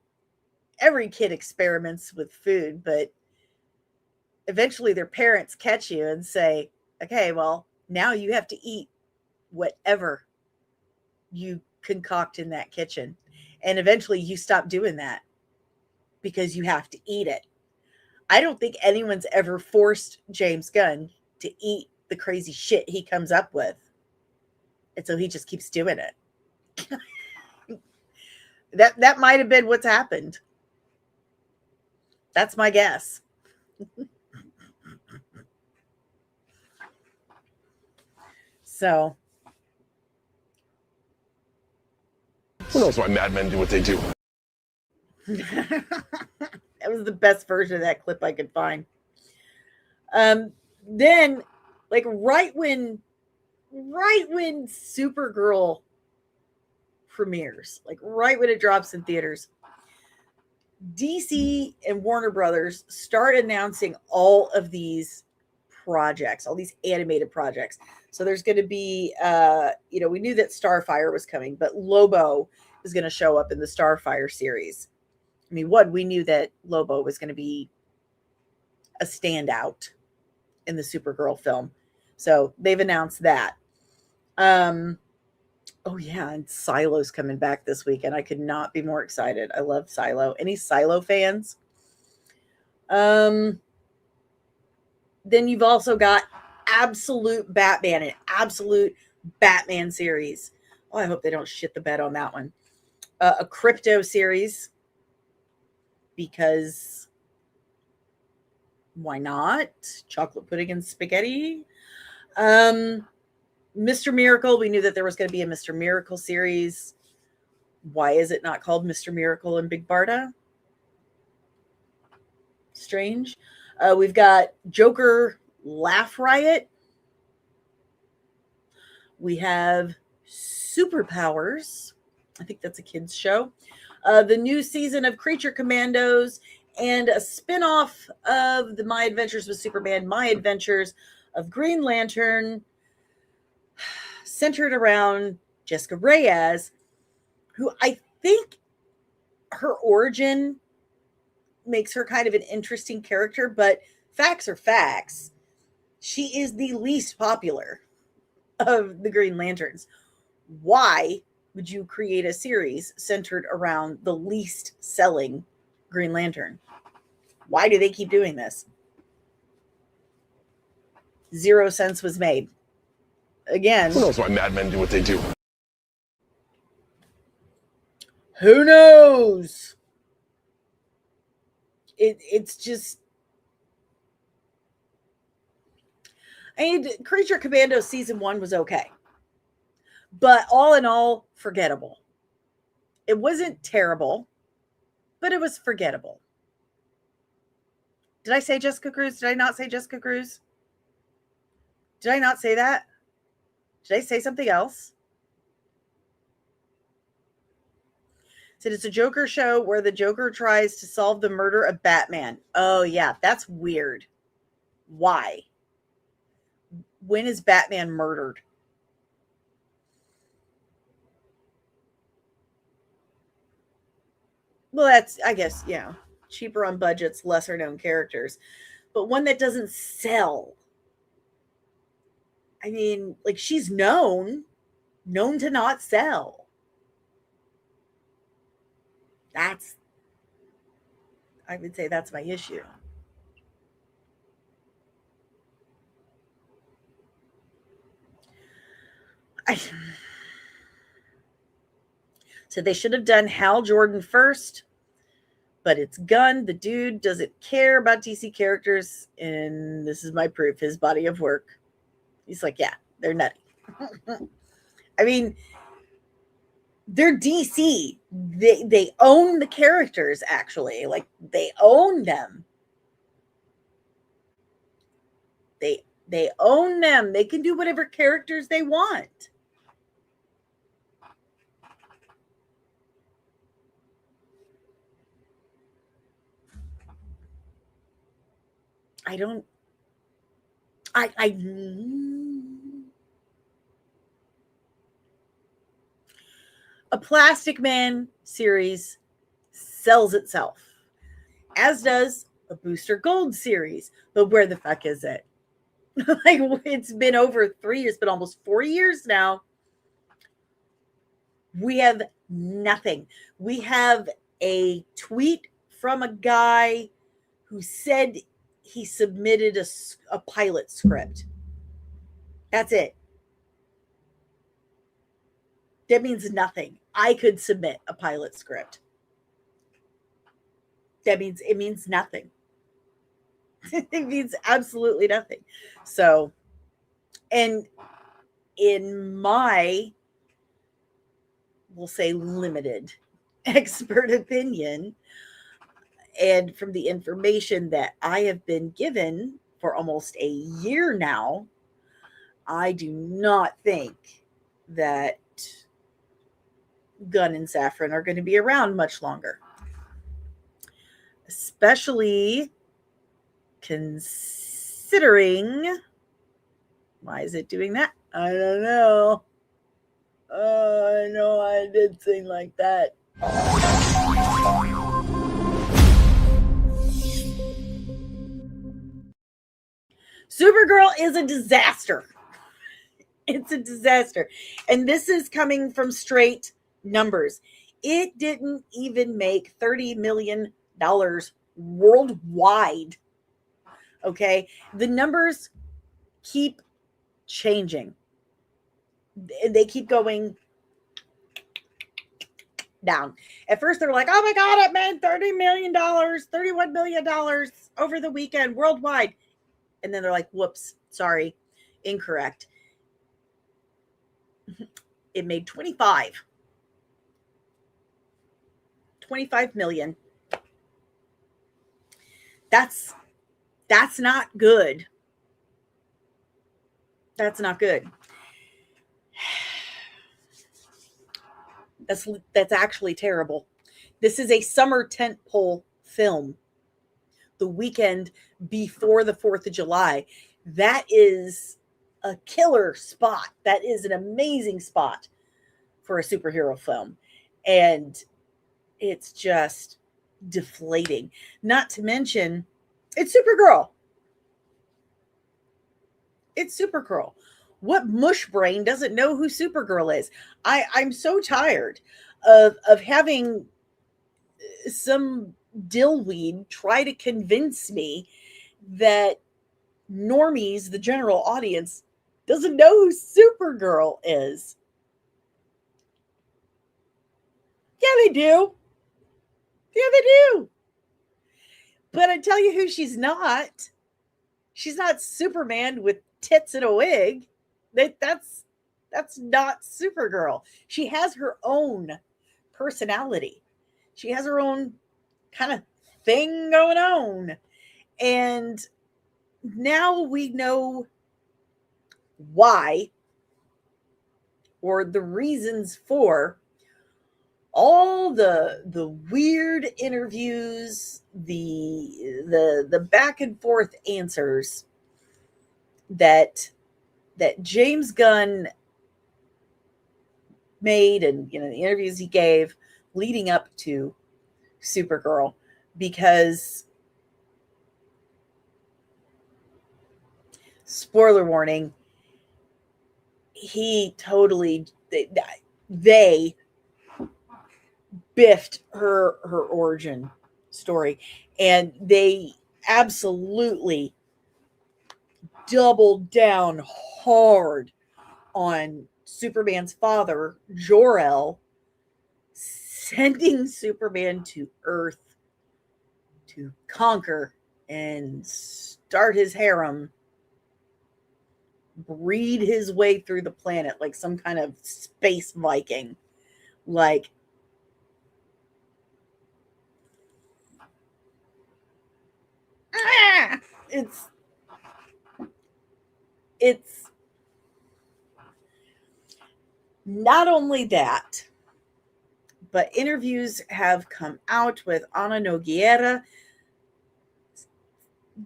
every kid experiments with food, but eventually their parents catch you and say, okay, well, now you have to eat whatever you concoct in that kitchen. And eventually you stop doing that because you have to eat it. I don't think anyone's ever forced James Gunn to eat the crazy shit he comes up with. And so he just keeps doing it. That might have been what's happened. That's my guess. So. Who knows why madmen do what they do? That was the best version of that clip I could find. Then, like right when Supergirl premieres, like right when it drops in theaters, DC and Warner Brothers start announcing all of these projects, all these animated projects. So there's going to be, we knew that Starfire was coming, but Lobo is going to show up in the Starfire series. I mean, we knew that Lobo was going to be a standout in the Supergirl film. So they've announced that. Oh, yeah, and Silo's coming back this week, and I could not be more excited. I love Silo. Any Silo fans? Then you've also got Absolute Batman, an Absolute Batman series. Oh, I hope they don't shit the bed on that one. A Crypto series, because why not? Chocolate pudding and spaghetti. Mr. Miracle, we knew that there was going to be a Mr. Miracle series. Why is it not called Mr. Miracle and Big Barda? Strange. We've got Joker Laugh Riot. We have Superpowers. I think that's a kid's show. The new season of Creature Commandos and a spinoff of the My Adventures with Superman, My Adventures of Green Lantern, centered around Jessica Reyes, who I think her origin makes her kind of an interesting character, but facts are facts. She is the least popular of the Green Lanterns. Why would you create a series centered around the least selling Green Lantern? Why do they keep doing this? 0 cents was made. Again, Who knows why madmen do what they do? who knows? It's just, Creature Commando season 1 was okay, but all in all, forgettable. It wasn't terrible, but it was forgettable. Did I say Jessica Cruz? Did I not say Jessica Cruz? Did I not say that? Did I say something else? Said it's a Joker show where the Joker tries to solve the murder of Batman. Oh, yeah, that's weird. Why? When is Batman murdered? Well, that's, I guess, yeah, cheaper on budgets, lesser known characters, but one that doesn't sell. I mean, like, she's known to not sell. I would say that's my issue. So they should have done Hal Jordan first, but it's Gunn. The dude doesn't care about DC characters, and this is my proof, his body of work. He's like, yeah, they're nutty. I mean, they're DC. They own the characters, actually. Like, they own them. They own them. They can do whatever characters they want. A Plastic Man series sells itself, as does a Booster Gold series. But where the fuck is it? Like, it's been over 3 years, but almost 4 years now. We have nothing. We have a tweet from a guy who said he submitted a pilot script. That's it. That means nothing. I could submit a pilot script. It means nothing. It means absolutely nothing. So, and in my, we'll say, limited expert opinion, and from the information that I have been given for almost a year now, I do not think that Gunn and Safran are going to be around much longer. Especially considering, why is it doing that? I don't know. Oh, I know I did sing like that. Supergirl is a disaster. It's a disaster. And this is coming from straight numbers. It didn't even make $30 million worldwide. Okay. The numbers keep changing. They keep going down. At first, they were like, oh my God, it made $30 million, $31 million over the weekend worldwide. And then they're like, whoops, sorry, incorrect. It made 25 million. That's not good. That's not good. That's actually terrible. This is a summer tentpole film. The weekend before the 4th of July. That is a killer spot. That is an amazing spot for a superhero film. And it's just deflating. Not to mention, it's Supergirl. It's Supergirl. What mush brain doesn't know who Supergirl is? I'm so tired of having some dillweed try to convince me that normies, the general audience, doesn't know who Supergirl is. Yeah, they do. Yeah, they do. But I tell you who she's not. She's not Superman with tits and a wig. That's not Supergirl. She has her own personality. She has her own kind of thing going on. And now we know why, or the reasons for all the weird interviews, the back and forth answers that James Gunn made, and the interviews he gave leading up to Supergirl, because spoiler warning, they biffed her origin story, and they absolutely doubled down hard on Superman's father, Jor-El, sending Superman to Earth to conquer and start his harem, breed his way through the planet like some kind of space Viking. Like, it's not only that, but interviews have come out with Ana Nogueira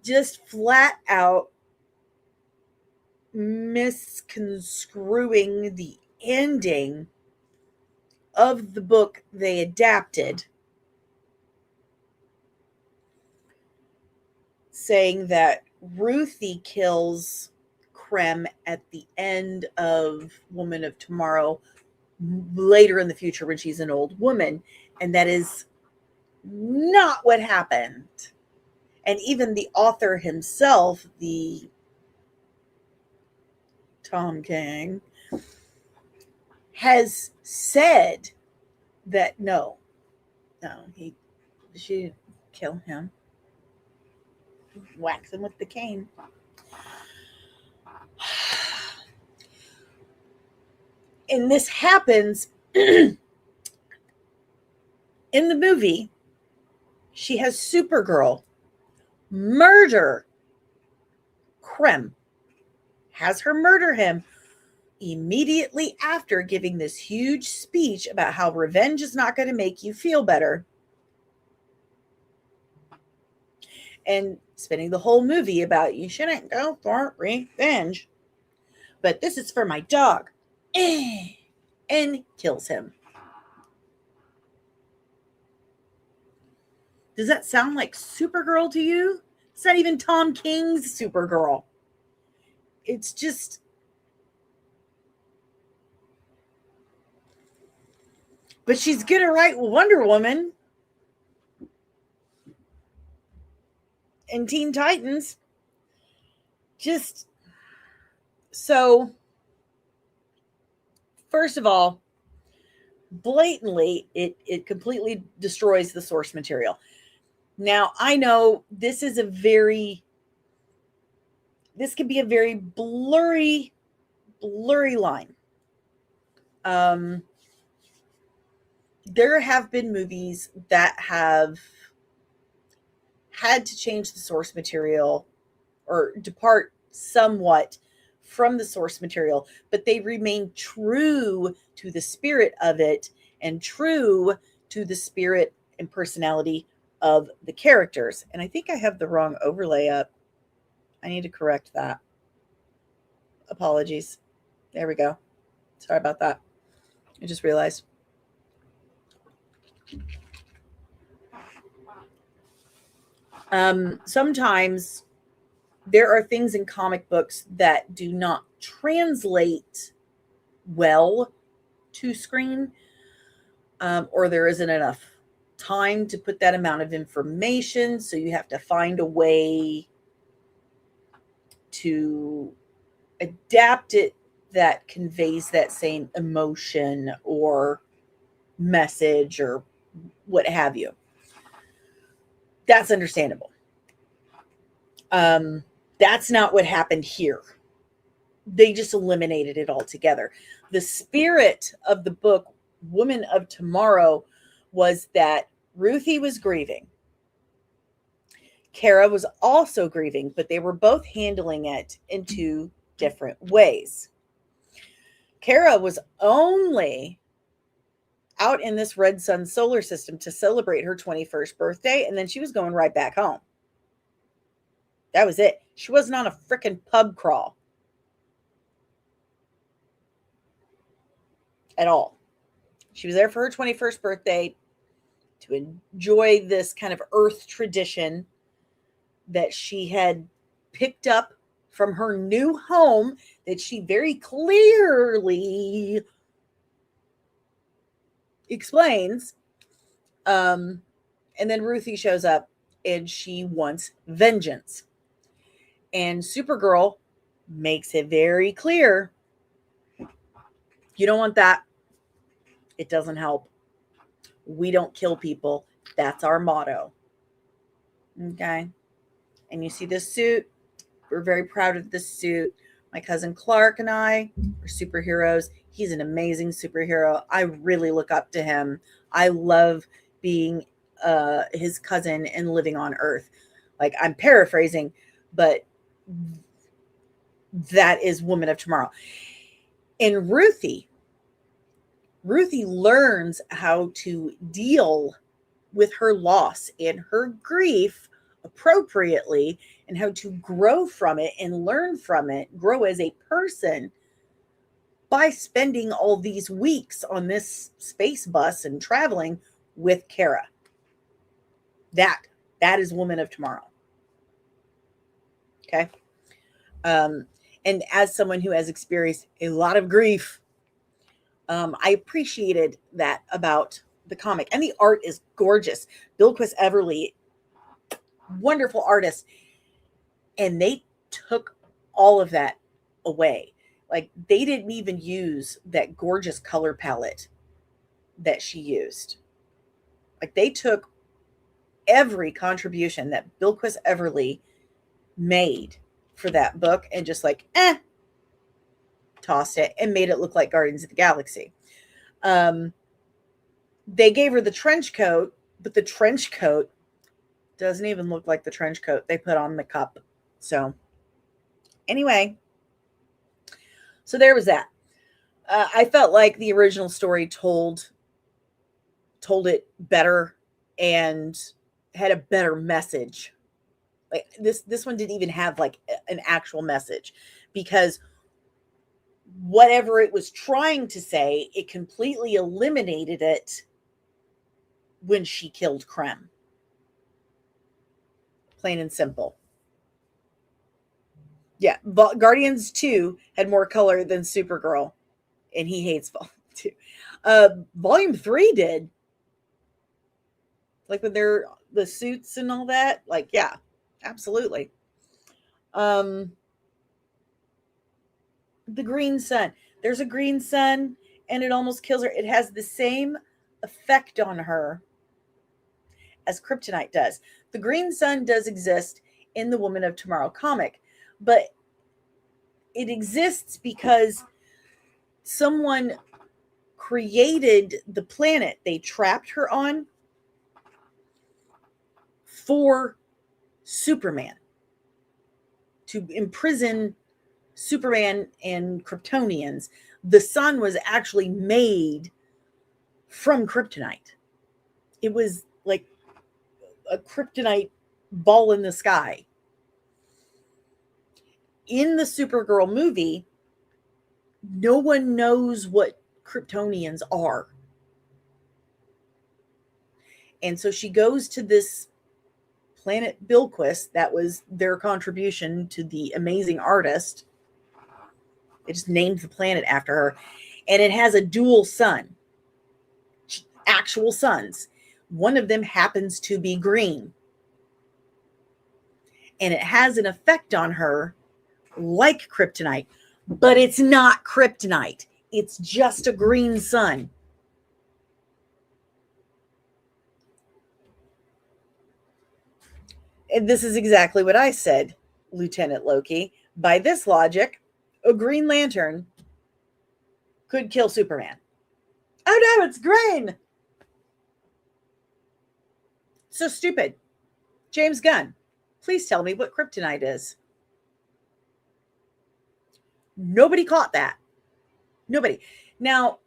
just flat out misconstruing the ending of the book they adapted, saying that Ruthie kills Krem at the end of Woman of Tomorrow later in the future when she's an old woman, and that is not what happened. And even the author himself, the Tom King, has said that no, she didn't kill him. Whacks him with the cane. And this happens in the movie. She has Supergirl murder Krem, has her murder him immediately after giving this huge speech about how revenge is not going to make you feel better, and spending the whole movie about you shouldn't go for revenge, but this is for my dog, and kills him. Does that sound like Supergirl to you? It's not even Tom King's Supergirl. It's just, but she's gonna write Wonder Woman and Teen Titans. Just so, first of all, blatantly, it completely destroys the source material. Now, I know this can be a very blurry line. There have been movies that have had to change the source material or depart somewhat from the source material, but they remain true to the spirit of it and true to the spirit and personality of the characters. And I think I have the wrong overlay up. I need to correct that. Apologies. There we go. Sorry about that. I just realized. Sometimes there are things in comic books that do not translate well to screen, or there isn't enough time to put that amount of information. So you have to find a way to adapt it that conveys that same emotion or message or what have you. That's understandable. That's not what happened here. They just eliminated it altogether. The spirit of the book, Woman of Tomorrow, was that Ruthie was grieving. Kara was also grieving, but they were both handling it in two different ways. Kara was only out in this red sun solar system to celebrate her 21st birthday, and then she was going right back home. That was it. She wasn't on a freaking pub crawl at all. She was there for her 21st birthday to enjoy this kind of earth tradition that she had picked up from her new home that she very clearly explains. And then Ruthie shows up and she wants vengeance. And Supergirl makes it very clear, you don't want that. It doesn't help. We don't kill people. That's our motto. Okay. And you see this suit. We're very proud of this suit. My cousin Clark and I are superheroes. He's an amazing superhero. I really look up to him. I love being his cousin and living on Earth. Like, I'm paraphrasing, but that is Woman of Tomorrow. And Ruthie learns how to deal with her loss and her grief appropriately, and how to grow from it and learn from it, grow as a person by spending all these weeks on this space bus and traveling with Kara. That is Woman of Tomorrow. Okay. And as someone who has experienced a lot of grief, I appreciated that about the comic. And the art is gorgeous. Bilquis Everly, wonderful artist. And they took all of that away. Like, they didn't even use that gorgeous color palette that she used. Like, they took every contribution that Bilquis Everly made for that book and just like, tossed it and made it look like Guardians of the Galaxy. They gave her the trench coat, but the trench coat doesn't even look like the trench coat they put on the cup. So anyway, so there was that. I felt like the original story told it better and had a better message. Like, this one didn't even have like an actual message, because whatever it was trying to say, it completely eliminated it when she killed Krem. Plain and simple. Yeah, Guardians 2 had more color than Supergirl, and he hates Volume 2. Volume 3 did. Like, when they're the suits and all that. Like, yeah, absolutely. The green sun. There's a green sun, and it almost kills her. It has the same effect on her as kryptonite does. The green sun does exist in the Woman of Tomorrow comic, but it exists because someone created the planet they trapped her on for Superman, to imprison Superman and Kryptonians. The sun was actually made from kryptonite. It was like a kryptonite ball in the sky. In the Supergirl movie, no one knows what Kryptonians are. And so she goes to this planet Bilquist. That was their contribution to the amazing artist. They just named the planet after her. And it has a dual sun, actual suns. One of them happens to be green. And it has an effect on her like kryptonite, but it's not kryptonite. It's just a green sun. And this is exactly what I said, Lieutenant Loki. By this logic, a Green Lantern could kill Superman. Oh no, it's green. So stupid. James Gunn, please tell me what kryptonite is. Nobody caught that. Nobody. Now,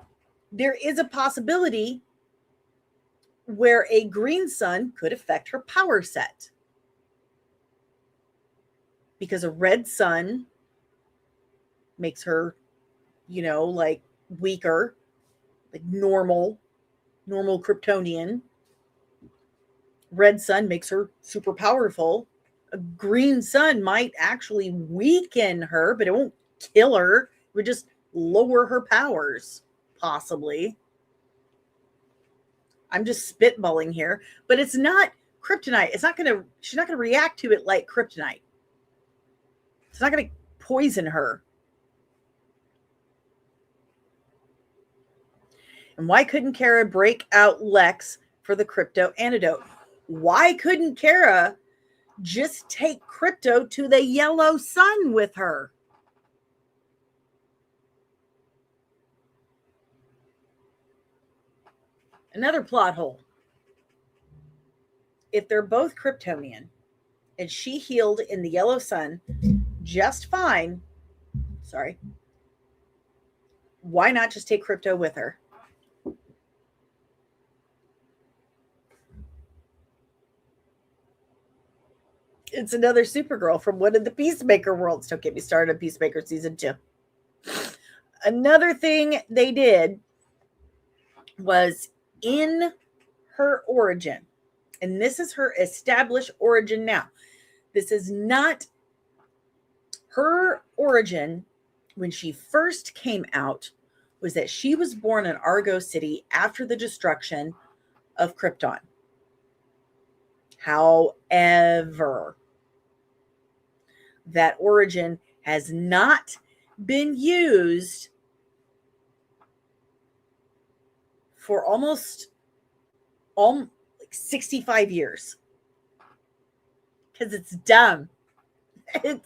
there is a possibility where a green sun could affect her power set. Because a red sun makes her, like weaker, like normal Kryptonian. Red sun makes her super powerful. A green sun might actually weaken her, but it won't kill her. It would just lower her powers, possibly. I'm just spitballing here, but it's not kryptonite. She's not gonna react to it like kryptonite. It's not gonna poison her. And why couldn't Kara break out Lex for the crypto antidote? Why couldn't Kara just take crypto to the yellow sun with her? Another plot hole. If they're both Kryptonian and she healed in the yellow sun just fine, why not just take crypto with her? It's another Supergirl from one of the Peacemaker worlds. Don't get me started on Peacemaker season 2. Another thing they did was in her origin, and this is her established origin now. This is not her origin when she first came out, was that she was born in Argo City after the destruction of Krypton. However, that origin has not been used for almost like 65 years. Because it's dumb. There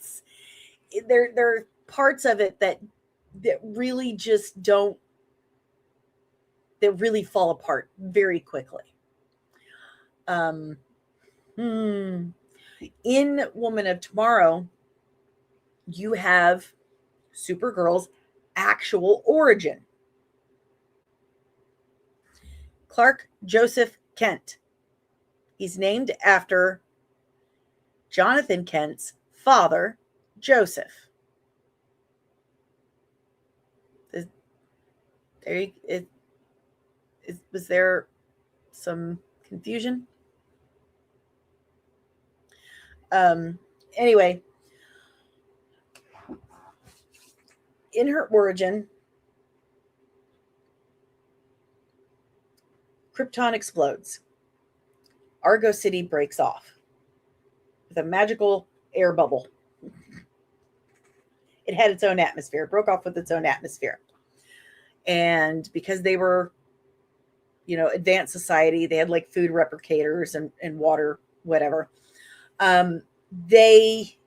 are parts of it that really just don't, that really fall apart very quickly. In Woman of Tomorrow, you have Supergirl's actual origin. Clark Joseph Kent. He's named after Jonathan Kent's father, Joseph. Was there some confusion? Anyway, in her origin, Krypton explodes. Argo City breaks off with a magical air bubble. It had its own atmosphere. It broke off with its own atmosphere. And because they were, advanced society, they had like food replicators and water, whatever. They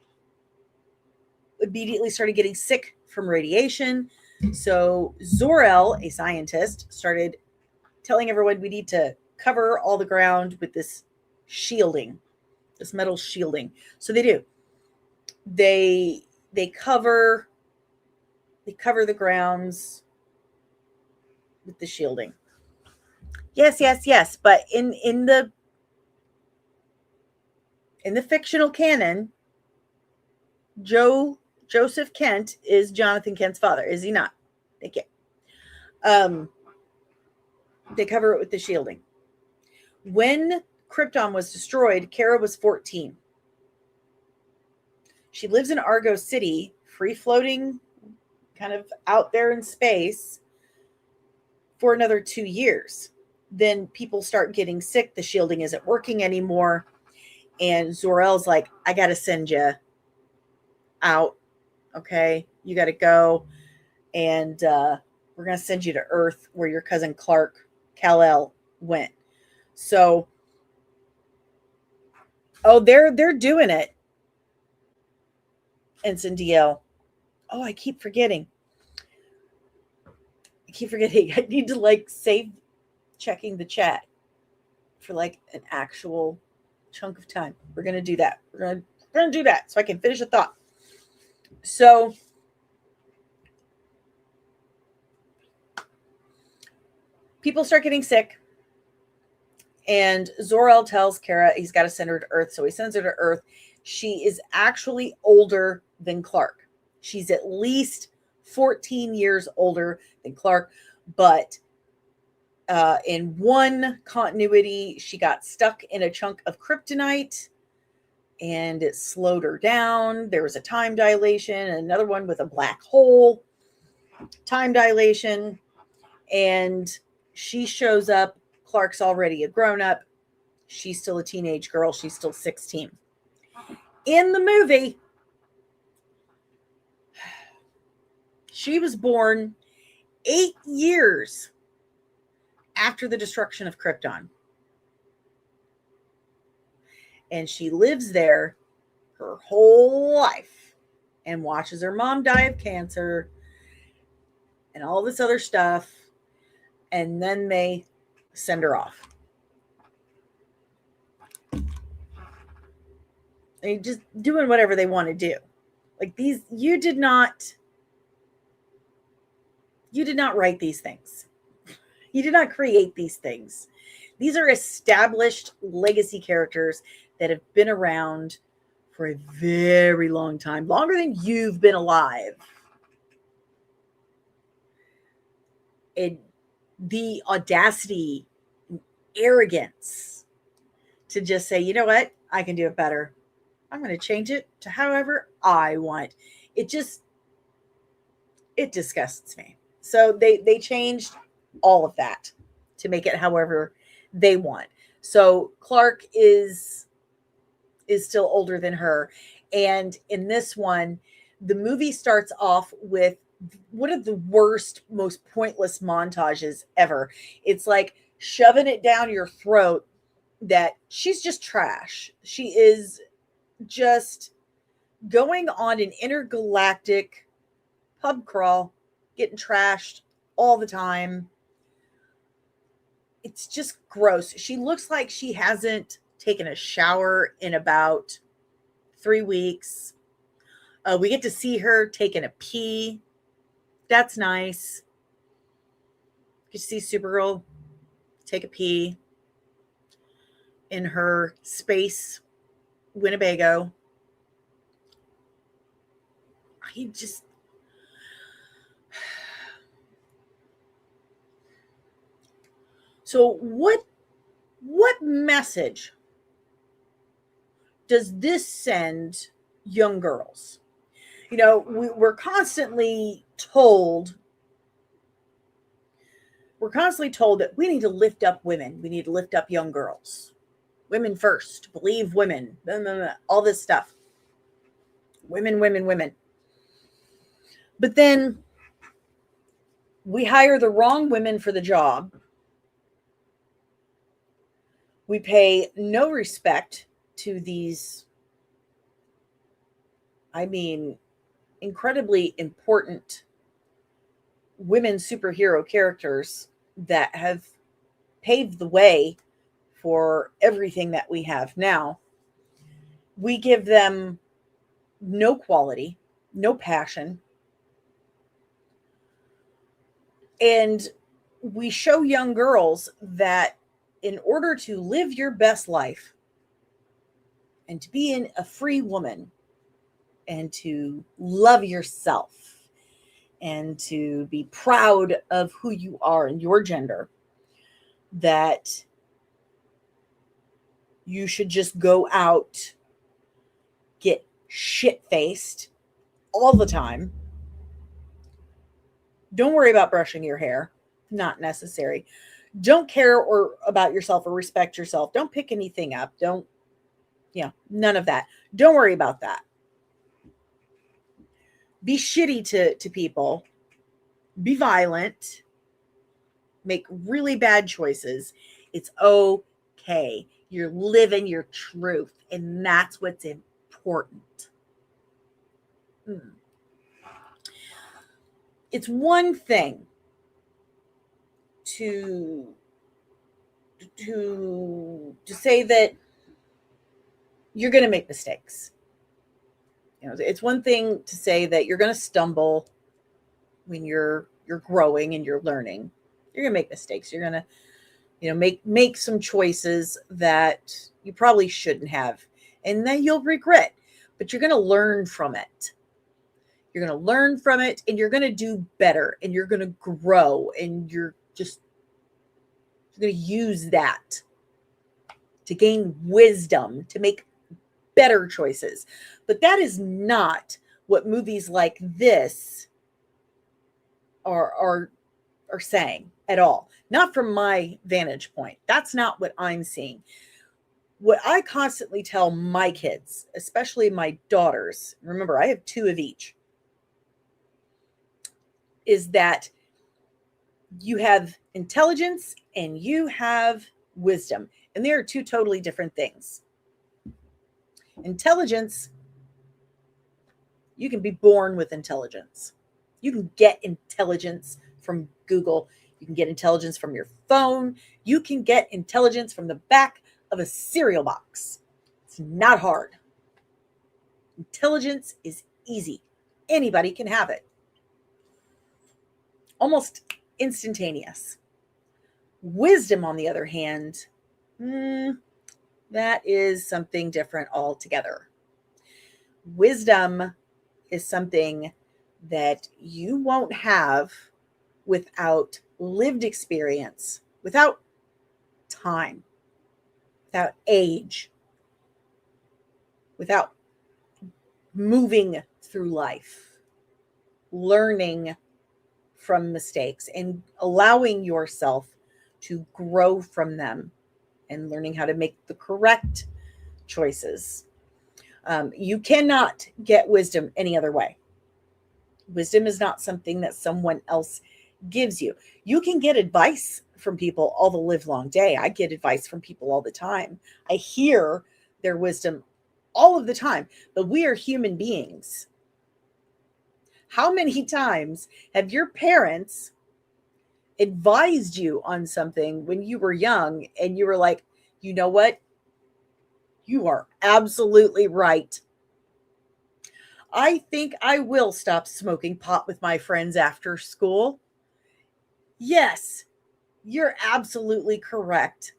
immediately started getting sick from radiation. So Zor-El, a scientist, started telling everyone we need to cover all the ground with this shielding, this metal shielding. So they do. They cover the grounds with the shielding. Yes, yes, yes. But in the fictional canon, Joseph Kent is Jonathan Kent's father, is he not? Thank you. They cover it with the shielding. When Krypton was destroyed, Kara was 14. She lives in Argo City, free floating, kind of out there in space for another 2 years. Then people start getting sick. The shielding isn't working anymore. And Zor-El's like, I got to send you out. Okay. You got to go. And we're going to send you to Earth where your cousin Clark Kal-El went. So, they're doing it. Ensign DL. Oh, I keep forgetting. I need to like save checking the chat for like an actual chunk of time. We're going to do that. We're going to do that so I can finish a thought. So people start getting sick. And Zor-El tells Kara he's got to send her to Earth. So he sends her to Earth. She is actually older than Clark. She's at least 14 years older than Clark. But in one continuity, she got stuck in a chunk of kryptonite and it slowed her down. There was a time dilation, another one with a black hole, time dilation. And she shows up. Clark's already a grown-up. She's still a teenage girl. She's still 16. In the movie, she was born 8 years after the destruction of Krypton. And she lives there her whole life and watches her mom die of cancer and all this other stuff. And then they send her off. They're just doing whatever they want to do. Like these, you did not write these things. You did not create these things. These are established legacy characters that have been around for a very long time, longer than you've been alive. And the audacity and arrogance to just say, you know what, I can do it better. I'm going to change it to however I want. It disgusts me. So they changed all of that to make it however they want. So Clark is still older than her. And in this one, the movie starts off with one of the worst, most pointless montages ever. It's like shoving it down your throat that she's just trash. She is just going on an intergalactic pub crawl, getting trashed all the time. It's just gross. She looks like she hasn't taken a shower in about 3 weeks. We get to see her taking a pee. That's nice. You see Supergirl take a pee in her space Winnebago. He just... So what message does this send young girls? You know, we're constantly told that we need to lift up women. We need to lift up young girls. Women first. Believe women. Blah, blah, blah, all this stuff. Women, women, women. But then we hire the wrong women for the job. We pay no respect to these, incredibly important women superhero characters that have paved the way for everything that we have now, we give them no quality, no passion, and we show young girls that in order to live your best life and to be a free woman and to love yourself and to be proud of who you are and your gender, that you should just go out, get shit-faced all the time. Don't worry about brushing your hair. Not necessary. Don't care or about yourself or respect yourself. Don't pick anything up. Don't, none of that. Don't worry about that. Be shitty to people. Be violent. Make really bad choices. It's okay. You're living your truth, and that's what's important. It's one thing to say that you're going to make mistakes. It's one thing to say that you're going to stumble when you're growing and you're learning. You're going to make mistakes. You're going to make some choices that you probably shouldn't have, and that you'll regret, but you're going to learn from it. You're going to learn from it, and you're going to do better, and you're going to grow, and you're going to use that to gain wisdom, to make better choices. But that is not what movies like this are saying at all. Not from my vantage point. That's not what I'm seeing. What I constantly tell my kids, especially my daughters, remember I have 2 of each, is that you have intelligence and you have wisdom. And they are 2 totally different things. Intelligence, you can be born with intelligence. You can get intelligence from Google. You can get intelligence from your phone. You can get intelligence from the back of a cereal box. It's not hard. Intelligence is easy. Anybody can have it. Almost instantaneous. Wisdom, on the other hand, that is something different altogether. Wisdom is something that you won't have without lived experience, without time, without age, without moving through life, learning from mistakes and allowing yourself to grow from them and learning how to make the correct choices. You cannot get wisdom any other way. Wisdom is not something that someone else gives you. You can get advice from people all the live long day. I get advice from people all the time. I hear their wisdom all of the time, but we are human beings. How many times have your parents advised you on something when you were young and you were like, you know what? You are absolutely right. I think I will stop smoking pot with my friends after school. Yes, you're absolutely correct.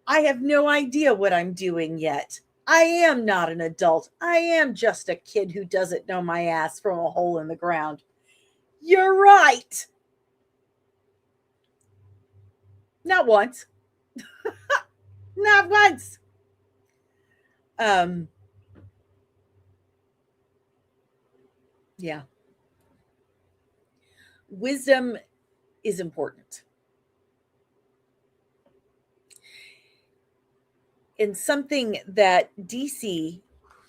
I have no idea what I'm doing yet. I am not an adult. I am just a kid who doesn't know my ass from a hole in the ground. You're right. Not once. Not once. Yeah. Wisdom is important. And something that DC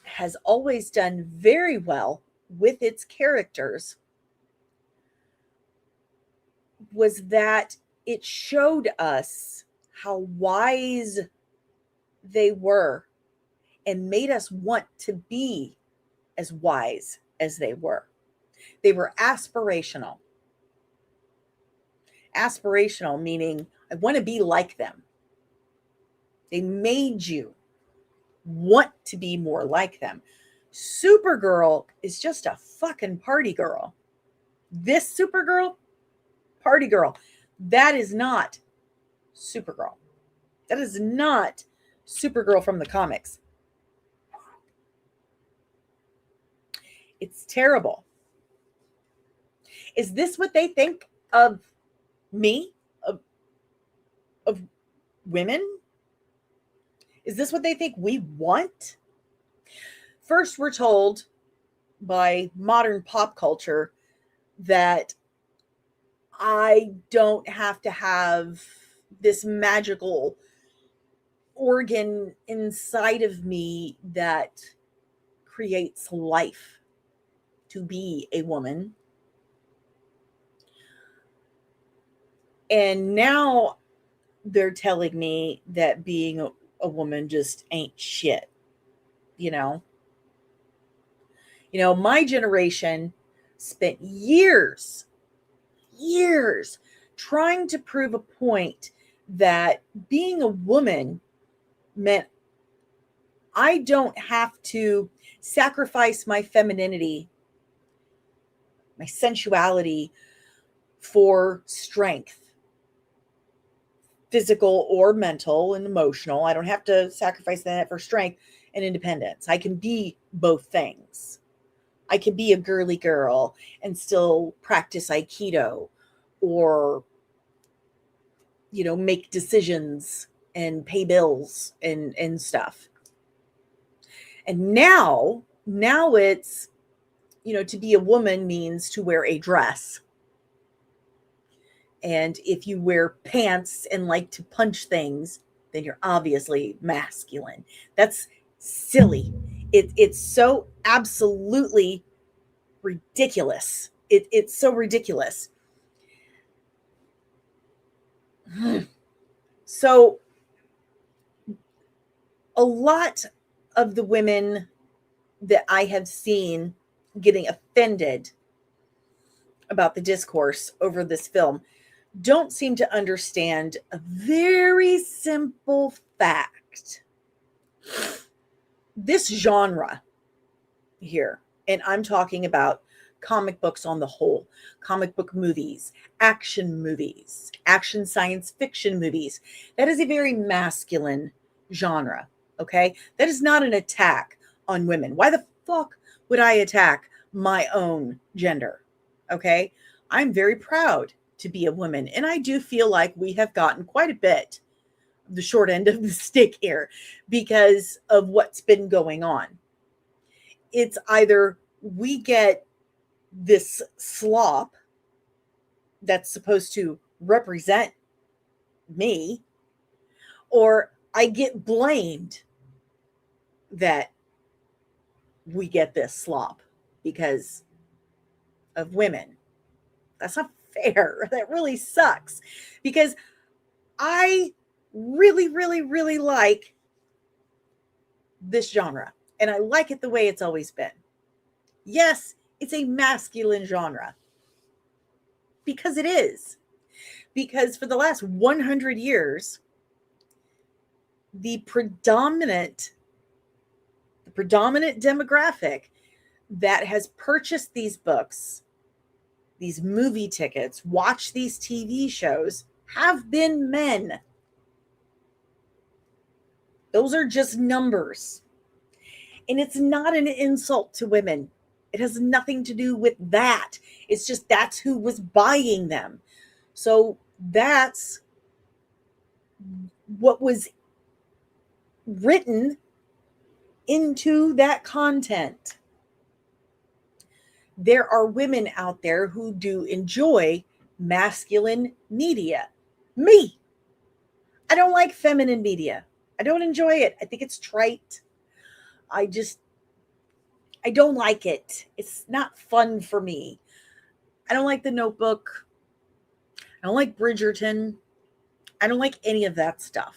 has always done very well with its characters was that it showed us how wise they were and made us want to be as wise as they were. They were aspirational. Aspirational, meaning I want to be like them. They made you want to be more like them. Supergirl is just a fucking party girl. This Supergirl, party girl. That is not Supergirl. That is not Supergirl from the comics. It's terrible. Is this what they think of me? Of women? Is this what they think we want? First, we're told by modern pop culture that I don't have to have this magical organ inside of me that creates life to be a woman. And now they're telling me that being a woman just ain't shit, you know? You know, my generation spent years trying to prove a point that being a woman meant I don't have to sacrifice my femininity, my sensuality for strength, physical or mental and emotional. I don't have to sacrifice that for strength and independence. I can be both things. I can be a girly girl and still practice Aikido or, you know, make decisions and pay bills and stuff. And now it's, you know, to be a woman means to wear a dress. And if you wear pants and like to punch things, then you're obviously masculine. That's silly. It's so absolutely ridiculous. It's so ridiculous. So a lot of the women that I have seen getting offended about the discourse over this film don't seem to understand a very simple fact. This genre here, and I'm talking about comic books on the whole, comic book movies, action science fiction movies, that is a very masculine genre, okay? That is not an attack on women. Why the fuck would I attack my own gender, okay? I'm very proud to be a woman, and I do feel like we have gotten quite a bit of the short end of the stick here because of what's been going on. It's either we get this slop that's supposed to represent me, or I get blamed that we get this slop because of women. That's not fair. That really sucks because I really like this genre and I like it the way it's always been. Yes, it's a masculine genre because it is. Because for the last 100 years, the predominant demographic that has purchased these books, these movie tickets, watch these TV shows, have been men. Those are just numbers. And it's not an insult to women. It has nothing to do with that. It's just that's who was buying them. So that's what was written into that content. There are women out there who do enjoy masculine media. Me. I don't like feminine media. I don't enjoy it. I think it's trite. I don't like it. It's not fun for me. I don't like The Notebook. I don't like Bridgerton. I don't like any of that stuff.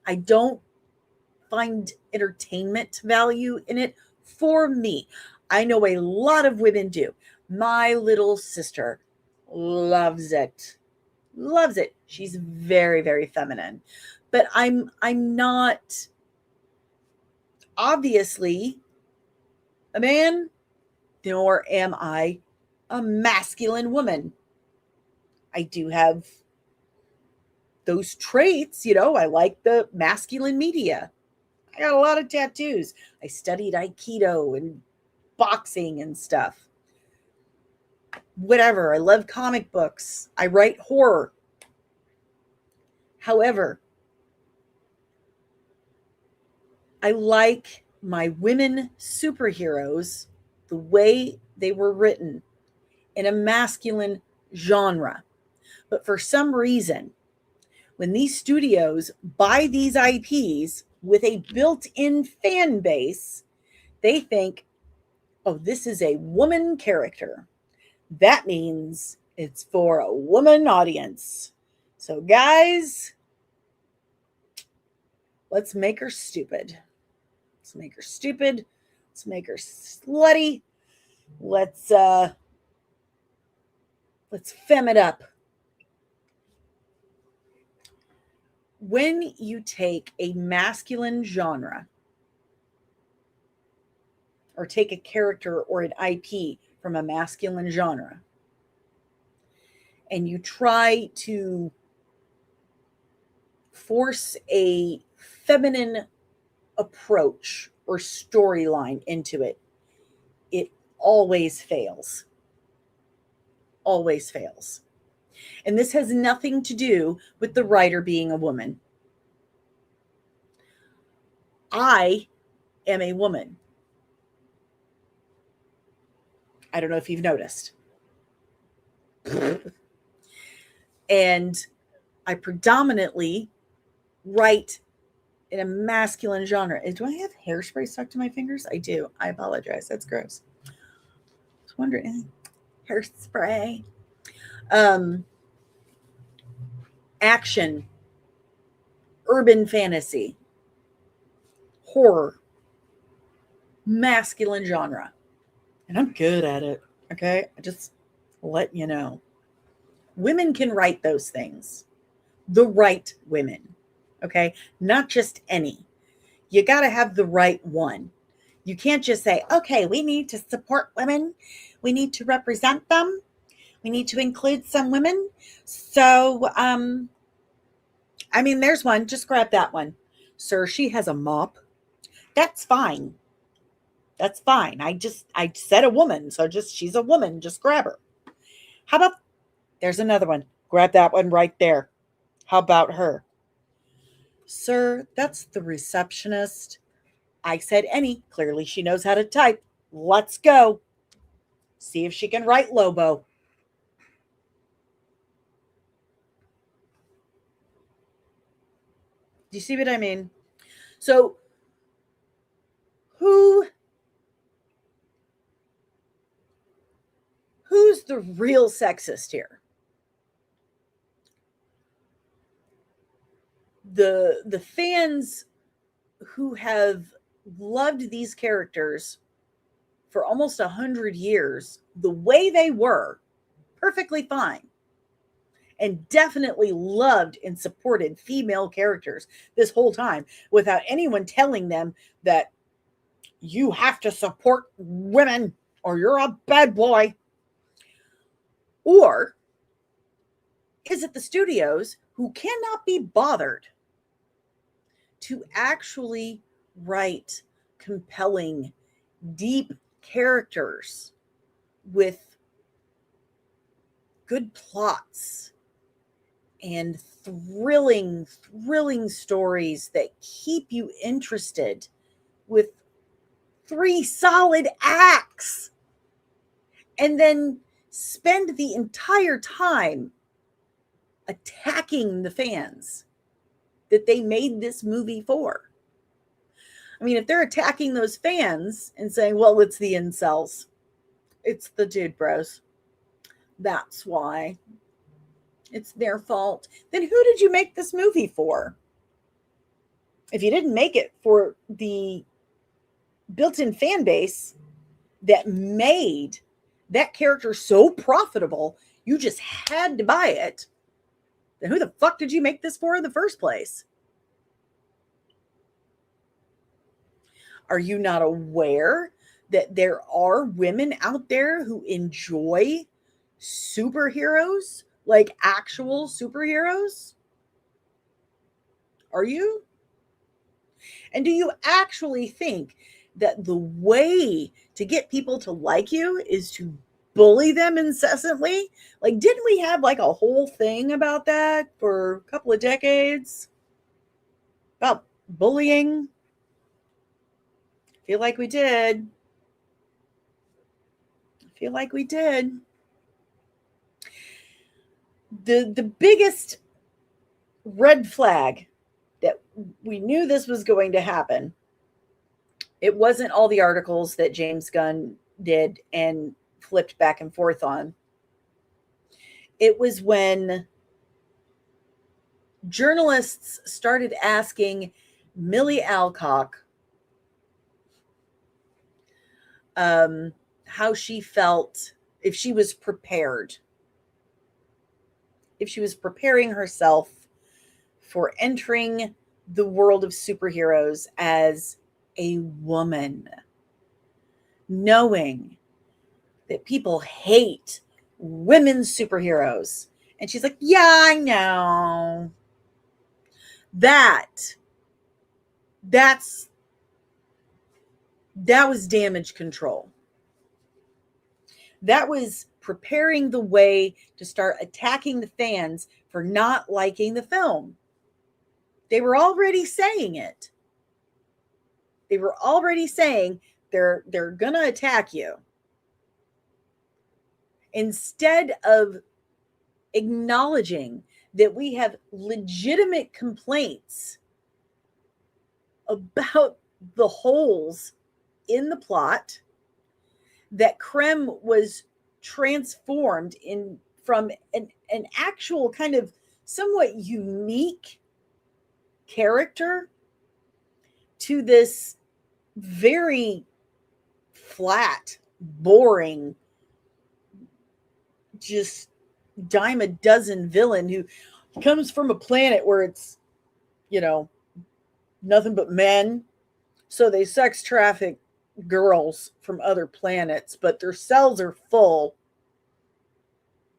I don't find entertainment value in it for me. I know a lot of women do. My little sister loves it. loves it. She's very, very feminine. But I'm not obviously a man, nor am I a masculine woman. I do have those traits, I like the masculine media. I got a lot of tattoos. I studied Aikido and boxing and stuff. Whatever. I love comic books. I write horror. However, I like my women superheroes the way they were written in a masculine genre. But for some reason, when these studios buy these IPs with a built-in fan base, they think, oh, this is a woman character. That means it's for a woman audience. So guys, let's make her stupid. Let's make her stupid. Let's make her slutty. Let's fem it up. When you take a masculine genre or take a character or an IP from a masculine genre and you try to force a feminine approach or storyline into it, it always fails. Always fails. And this has nothing to do with the writer being a woman. I am a woman. I don't know if you've noticed. And I predominantly write in a masculine genre. Do I have hairspray stuck to my fingers? I do. I apologize. That's gross. I was wondering. Hairspray. Action, urban fantasy, horror, masculine genre. And I'm good at it. Okay. I just let you know. Women can write those things. The right women. Okay. Not just any. You got to have the right one. You can't just say, okay, we need to support women. We need to represent them. We need to include some women. So, there's one. Just grab that one. Sir, she has a mop. That's fine. That's fine. I said a woman. So she's a woman. Just grab her. How about, there's another one. Grab that one right there. How about her? Sir, that's the receptionist. I said any. Clearly she knows how to type. Let's go. See if she can write Lobo. Do you see what I mean? So, who's the real sexist here? The fans who have loved these characters for almost 100 years, the way they were, perfectly fine. And definitely loved and supported female characters this whole time without anyone telling them that you have to support women or you're a bad boy. Or is it the studios who cannot be bothered to actually write compelling, deep characters with good plots and thrilling stories that keep you interested with 3 solid acts, and then spend the entire time attacking the fans that they made this movie for? If they're attacking those fans and saying, well, it's the incels, it's the dude bros, that's why it's their fault, then who did you make this movie for? If you didn't make it for the built-in fan base that made that character so profitable, you just had to buy it, then who the fuck did you make this for in the first place? Are you not aware that there are women out there who enjoy superheroes, like actual superheroes? Are you? And do you actually think that the way to get people to like you is to bully them incessantly? Like, didn't we have like a whole thing about that for a couple of decades? About bullying? I feel like we did. The biggest red flag that we knew this was going to happen, it wasn't all the articles that James Gunn did and flipped back and forth on. It was when journalists started asking Millie Alcock how she felt, if she was prepared, if she was preparing herself for entering the world of superheroes as a woman, knowing that people hate women superheroes. And she's like, yeah, I know. That was damage control. That was preparing the way to start attacking the fans for not liking the film. They were already saying it. They were already saying they're going to attack you. Instead of acknowledging that we have legitimate complaints about the holes in the plot, that Krem was transformed from an actual kind of somewhat unique character to this very flat, boring, just dime a dozen villain who comes from a planet where it's, nothing but men. So they sex traffic girls from other planets, but their cells are full.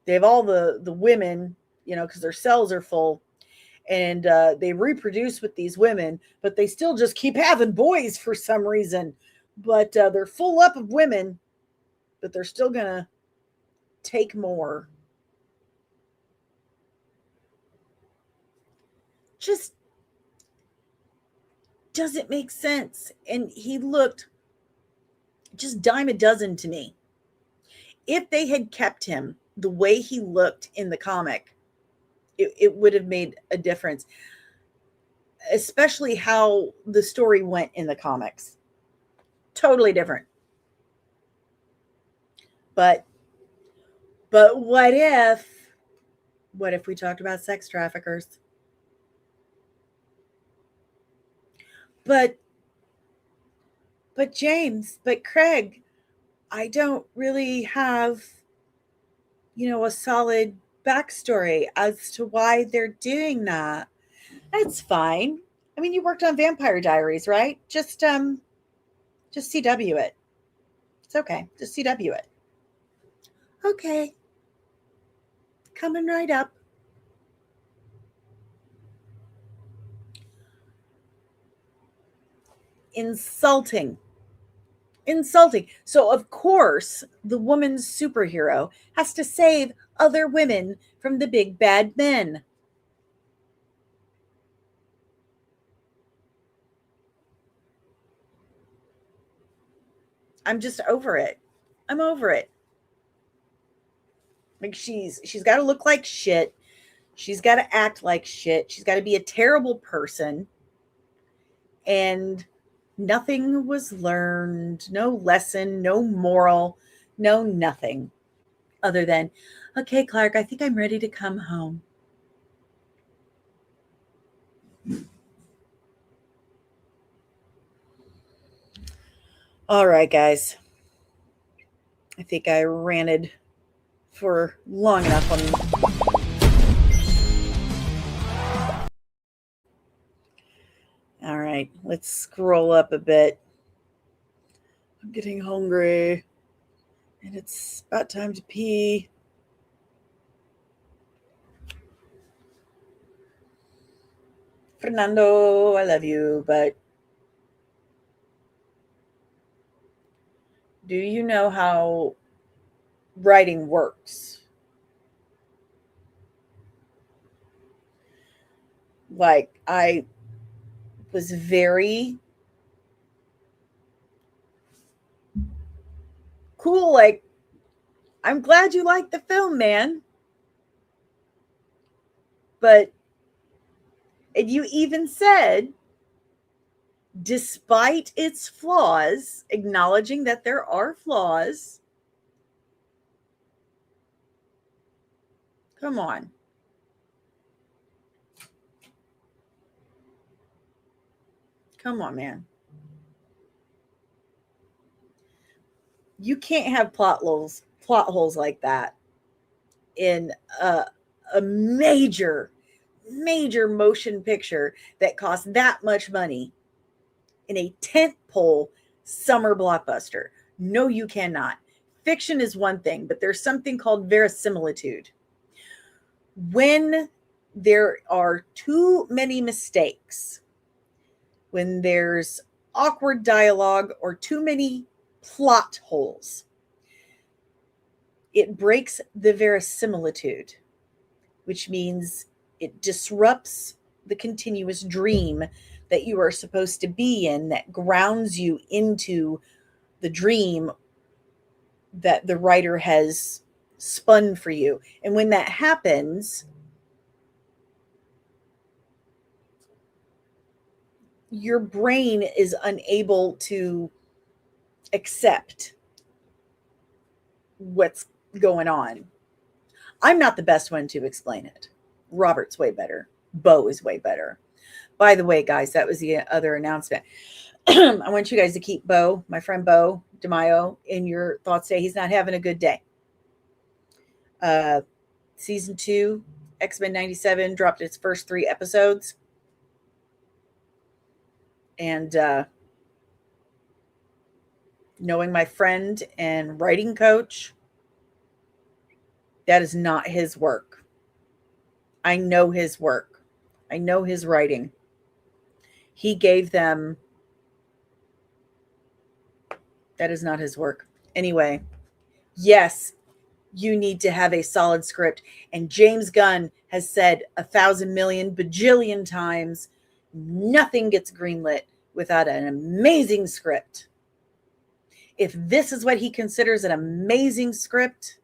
They have all the women, because their cells are full. And they reproduce with these women, but they still just keep having boys for some reason. But they're full up of women, but they're still going to take more. Just doesn't make sense. And he looked just dime a dozen to me. If they had kept him the way he looked in the comic, it would have made a difference, especially how the story went in the comics. Totally different. But what if we talked about sex traffickers? But James, but Craig, I don't really have, a solid backstory as to why they're doing that. That's fine. I mean, you worked on Vampire Diaries, right? Just CW it. It's okay. Just CW it. Okay. Coming right up. Insulting. So, of course, the woman's superhero has to save other women from the big bad men. I'm just over it. I'm over it. Like, she's got to look like shit. She's got to act like shit. She's got to be a terrible person. And nothing was learned. No lesson, no moral, no nothing. Other than, okay, Clark, I think I'm ready to come home. All right, guys. I think I ranted for long enough on All right, let's scroll up a bit. I'm getting hungry, and it's about time to pee. Fernando, I love you, but do you know how writing works? Like, I was very cool. Like, I'm glad you liked the film, man. But, and you even said, despite its flaws, acknowledging that there are flaws, come on. Come on, man. You can't have plot holes like that in a major motion picture that costs that much money in a tentpole summer blockbuster. No, you cannot. Fiction is one thing, but there's something called verisimilitude. When there are too many mistakes, when there's awkward dialogue or too many plot holes, it breaks the verisimilitude, which means it disrupts the continuous dream that you are supposed to be in, that grounds you into the dream that the writer has spun for you. And when that happens, your brain is unable to accept what's going on. I'm not the best one to explain it. Robert's way better. Bo is way better. By the way, guys, that was the other announcement. I want you guys to keep Bo, my friend Bo DeMaio, in your thoughts today. He's not having a good day. Season 2, X-Men 97, dropped its first 3 episodes. And knowing my friend and writing coach, that is not his work. I know his work. I know his writing. He gave them... That is not his work. Anyway, yes, you need to have a solid script. And James Gunn has said 1,000 million bajillion times, nothing gets greenlit without an amazing script. If this is what he considers an amazing script,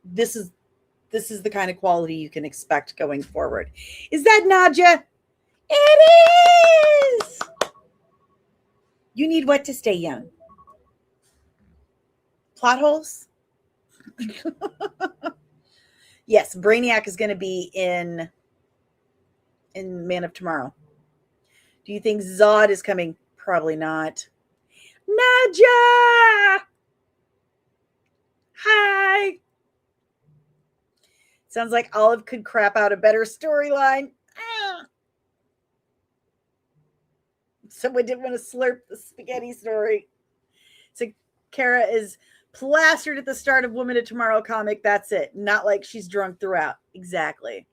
this is the kind of quality you can expect going forward. Is that Nadja? It is! You need what to stay young? Plot holes? Yes, Brainiac is going to be in Man of Tomorrow. Do you think Zod is coming? Probably not. Nadja! Hi! Sounds like Olive could crap out a better storyline. Someone didn't want to slurp the spaghetti story. So Kara is plastered at the start of Woman of Tomorrow comic. That's it. Not like she's drunk throughout. Exactly.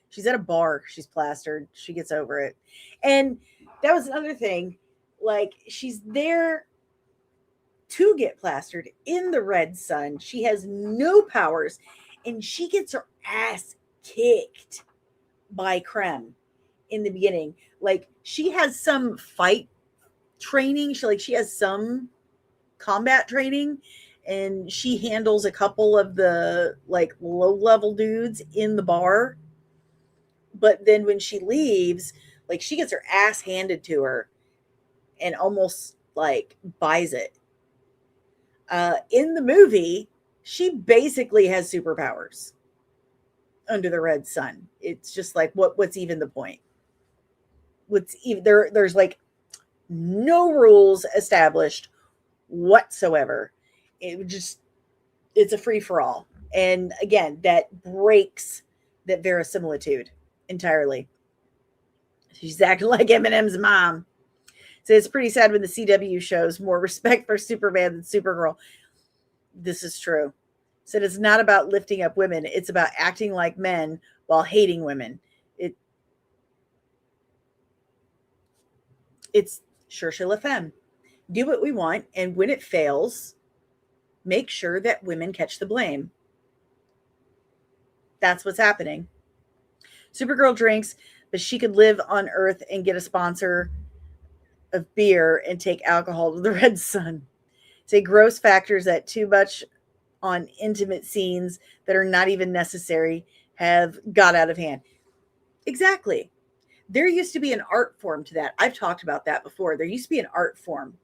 She's at a bar. She's plastered. She gets over it. And that was another thing. Like, she's there to get plastered in the red sun. She has no powers. And she gets her ass kicked by Krem in the beginning. Like, she has some fight training. She has some combat training, and she handles a couple of the like low level dudes in the bar. But then when she leaves, like, she gets her ass handed to her and almost like buys it. In the movie, she basically has superpowers under the red sun. It's just like, what's even the point? What's even there's like no rules established whatsoever. It's a free for all. And again, that breaks that verisimilitude entirely. She's acting like Eminem's mom. So it's pretty sad when the CW shows more respect for Superman than Supergirl. This is true. So it's not about lifting up women. It's about acting like men while hating women. It's cherchez la femme. Do what we want, and when it fails, make sure that women catch the blame. That's what's happening. Supergirl drinks, but she could live on Earth and get a sponsor of beer and take alcohol to the red sun. Say gross factors that too much on intimate scenes that are not even necessary have got out of hand. Exactly. There used to be an art form to that. I've talked about that before. There used to be an art form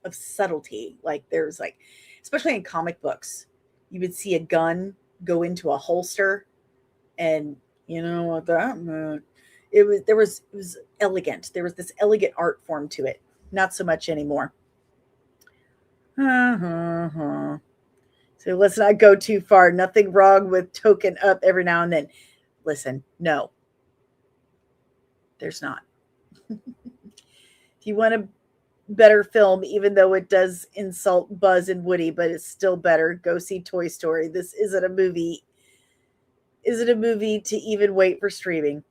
of subtlety. Like there's like, especially in comic books, you would see a gun go into a holster, and you know what that meant. It was elegant. There was this elegant art form to it. Not so much anymore. So let's not go too far. Nothing wrong with token up every now and then. Listen, no. There's not. If you want a better film, even though it does insult Buzz and Woody, but it's still better, go see Toy Story. This isn't a movie. Isn't a movie to even wait for streaming.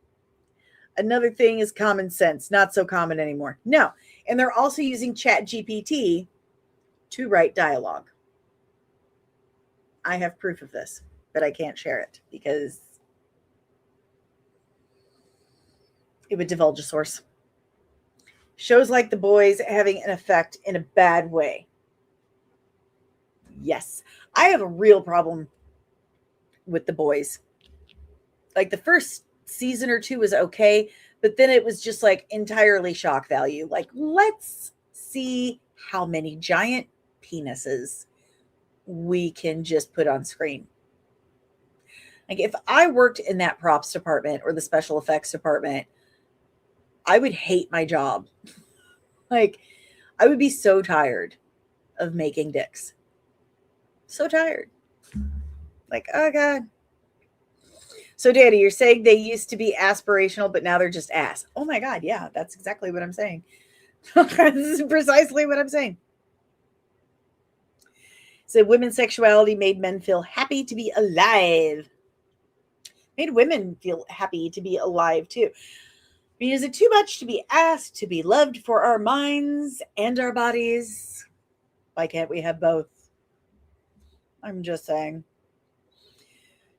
Another thing is common sense. Not so common anymore. No. And they're also using ChatGPT to write dialogue. I have proof of this, but I can't share it because it would divulge a source. Shows like The Boys having an effect in a bad way. Yes. I have a real problem with The Boys. Like the first season or two was okay, but then it was just like entirely shock value. Like, let's see how many giant penises we can just put on screen. Like if I worked in that props department or the special effects department, I would hate my job. Like I would be so tired of making dicks. So tired. Like, oh God. So Danny, you're saying they used to be aspirational, but now they're just ass. Oh my God. Yeah, that's exactly what I'm saying. This is precisely what I'm saying. So women's sexuality made men feel happy to be alive. Made women feel happy to be alive too. I mean, is it too much to be asked to be loved for our minds and our bodies? Why can't we have both? I'm just saying.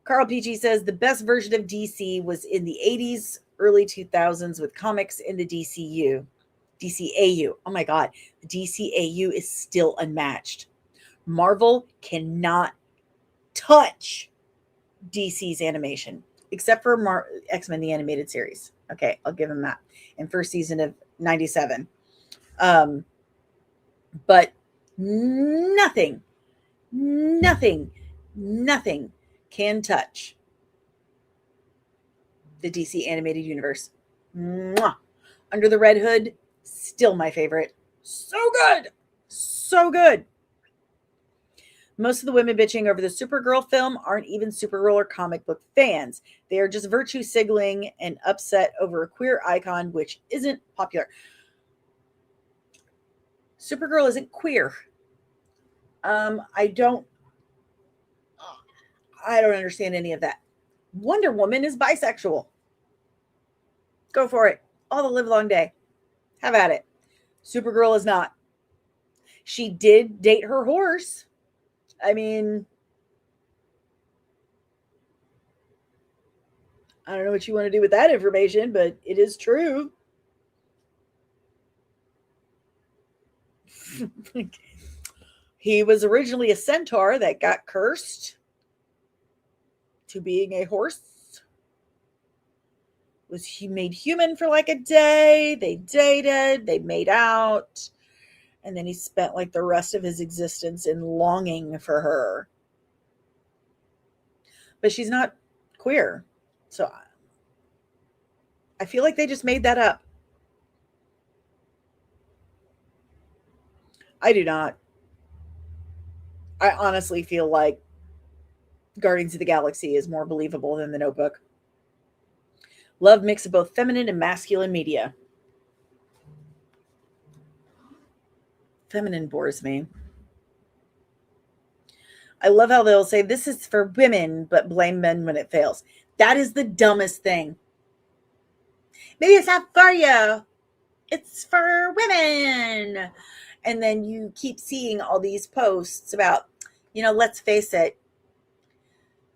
Carl Peachy says the best version of DC was in the 80s, early 2000s with comics in the DCU. DCAU. Oh my God. The DCAU is still unmatched. Marvel cannot touch DC's animation, except for X-Men, the animated series. Okay, I'll give them that. In first season of 97. But nothing can touch the DC animated universe. Mwah. Under the Red Hood, still my favorite. So good. So good. Most of the women bitching over the Supergirl film aren't even Supergirl or comic book fans. They are just virtue signaling and upset over a queer icon, which isn't popular. Supergirl isn't queer. I don't understand any of that. Wonder Woman is bisexual. Go for it. All the live long day. Have at it. Supergirl is not. She did date her horse. I mean, I don't know what you want to do with that information, but it is true. He was originally a centaur that got cursed to being a horse. Was he made human for like a day? They dated, they made out, and then he spent like the rest of his existence in longing for her. But she's not queer. So I feel like they just made that up. I do not. I honestly feel like Guardians of the Galaxy is more believable than The Notebook. Love mix of both feminine and masculine media. Feminine bores me. I love how they'll say this is for women, but blame men when it fails. That is the dumbest thing. Maybe it's not for you. It's for women. And then you keep seeing all these posts about, let's face it,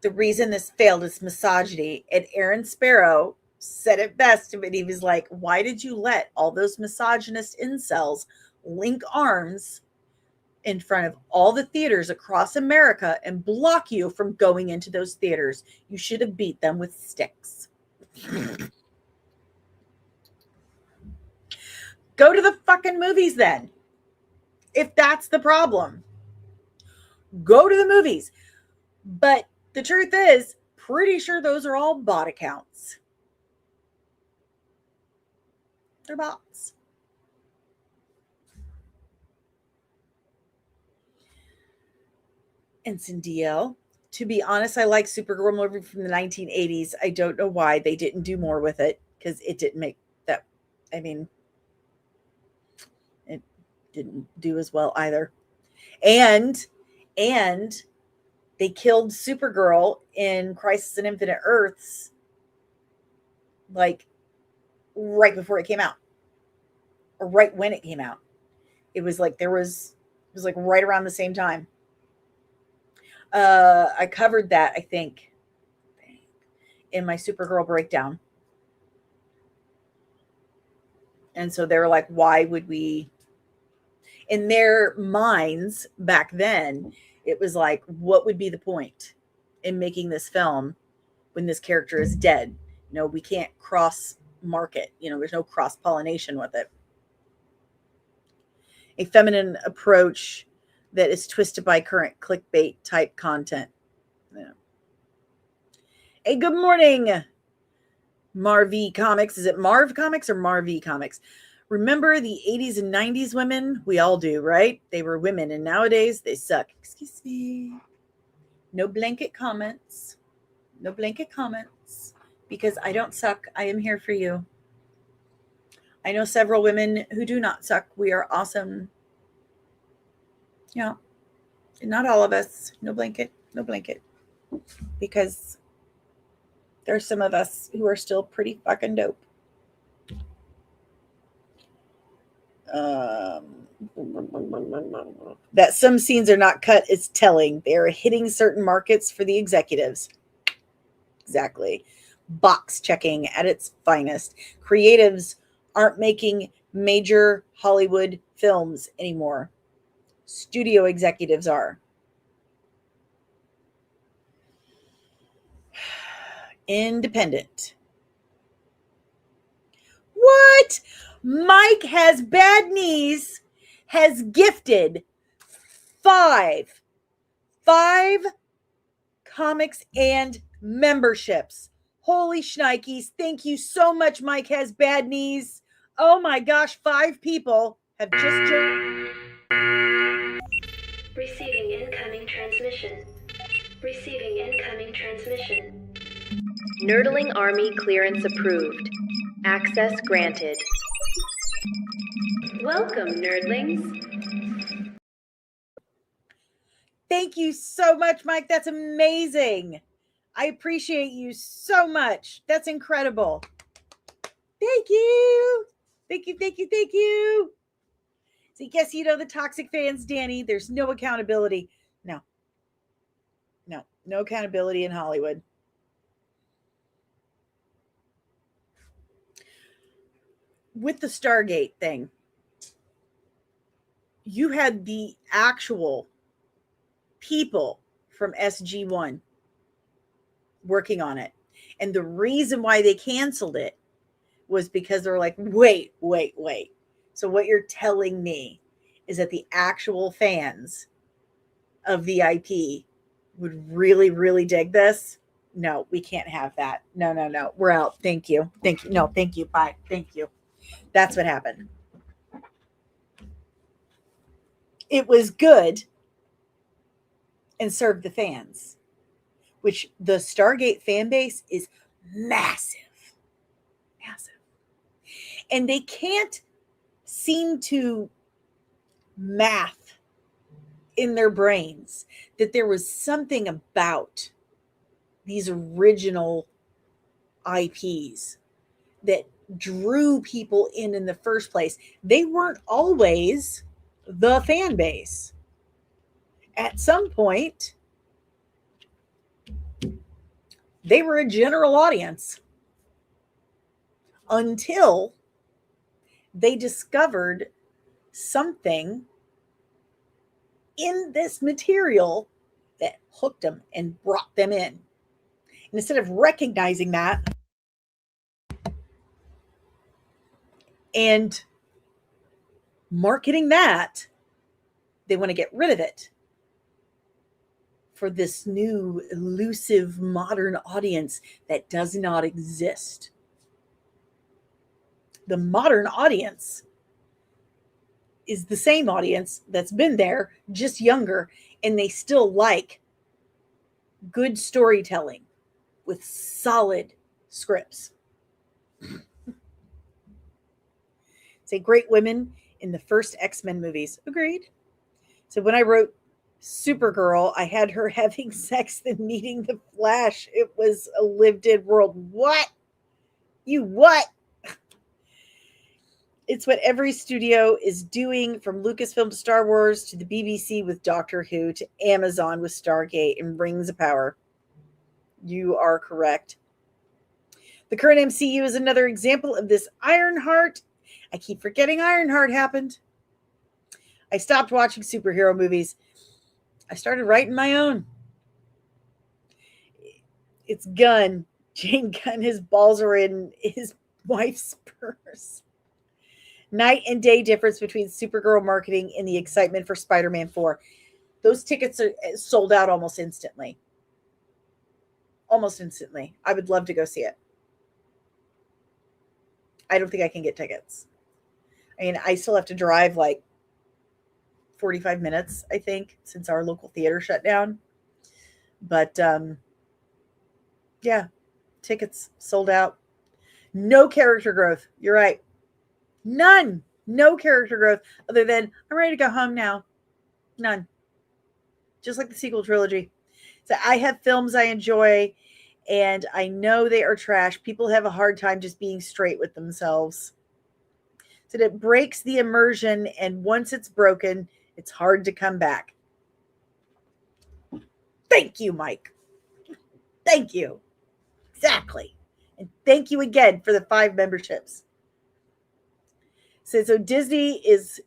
the reason this failed is misogyny. And Aaron Sparrow said it best, but he was like, why did you let all those misogynist incels link arms in front of all the theaters across America and block you from going into those theaters? You should have beat them with sticks. Go to the fucking movies then. If that's the problem, go to the movies. But the truth is, pretty sure those are all bot accounts. They're bots. Ensign DL. To be honest, I like Supergirl movie from the 1980s. I don't know why they didn't do more with it, because it didn't make that. I mean, it didn't do as well either. And they killed Supergirl in Crisis on Infinite Earths, like right before it came out, or right when it came out. It was like it was like right around the same time. I covered that, I think, in my Supergirl breakdown. And so they were like, why would we? In their minds back then, it was like, what would be the point in making this film when this character is dead? We can't cross market. There's no cross pollination with it. A feminine approach that is twisted by current clickbait type content. Yeah. Hey, good morning, Marv Comics. Is it Marv Comics or Marv Comics? Remember the 80s and 90s women? We all do, right? They were women, and nowadays they suck. Excuse me. No blanket comments. No blanket comments. Because I don't suck. I am here for you. I know several women who do not suck. We are awesome. Yeah. Not all of us. No blanket. No blanket. Because there's some of us who are still pretty fucking dope. That some scenes are not cut is telling. They are hitting certain markets for the executives. Exactly. Box checking at its finest. Creatives aren't making major Hollywood films anymore. Studio executives are. Independent. What? Mike Has Bad Knees has gifted five comics and memberships. Holy shnikes. Thank you so much, Mike Has Bad Knees. Oh my gosh, 5 people have just joined. Receiving incoming transmission. Receiving incoming transmission. Nerdling Army clearance approved. Access granted. Welcome, nerdlings. Thank you so much, Mike. That's amazing. I appreciate you so much. That's incredible. Thank you. Thank you, thank you, thank you. So guess you know the toxic fans, Danny. There's no accountability. No accountability in Hollywood. With the Stargate thing, you had the actual people from SG1 working on it. And the reason why they canceled it was because they're like, wait. So what you're telling me is that the actual fans of the IP would really, really dig this? No, we can't have that. No. We're out. Thank you. No, thank you. Bye. Thank you. That's what happened. It was good and served the fans, which the Stargate fan base is massive. Massive. And they can't seem to math in their brains that there was something about these original IPs that drew people in the first place. They weren't always the fan base. At some point, they were a general audience until they discovered something in this material that hooked them and brought them in. And instead of recognizing that and marketing that, they want to get rid of it for this new elusive modern audience that does not exist. The modern audience is the same audience that's been there, just younger, and they still like good storytelling with solid scripts. Say great women in the first X-Men movies. Agreed. So when I wrote Supergirl, I had her having sex then meeting the Flash. It was a lived-in world. What? You what? It's what every studio is doing, from Lucasfilm to Star Wars to the BBC with Doctor Who to Amazon with Stargate and Rings of Power. You are correct. The current MCU is another example of this. Ironheart. I keep forgetting Ironheart happened. I stopped watching superhero movies. I started writing my own. It's Gunn. Jane Gunn, his balls are in his wife's purse. Night and day difference between Supergirl marketing and the excitement for Spider-Man 4. Those tickets are sold out almost instantly. Almost instantly. I would love to go see it. I don't think I can get tickets. I mean, I still have to drive like 45 minutes, I think, since our local theater shut down. But yeah, tickets sold out. No character growth. You're right. None. No character growth other than I'm ready to go home now. None. Just like the sequel trilogy. So I have films I enjoy and I know they are trash. People have a hard time just being straight with themselves. So it breaks the immersion, and once it's broken, it's hard to come back. Thank you, Mike. Thank you. Exactly. And thank you again for the 5 memberships. So Disney is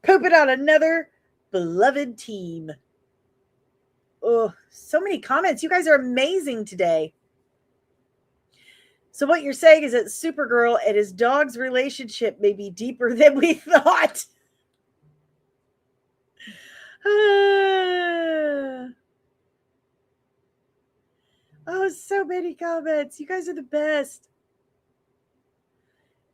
pooping on another beloved team. Oh, so many comments. You guys are amazing today. So what you're saying is that Supergirl and his dog's relationship may be deeper than we thought. Oh, so many comments. You guys are the best.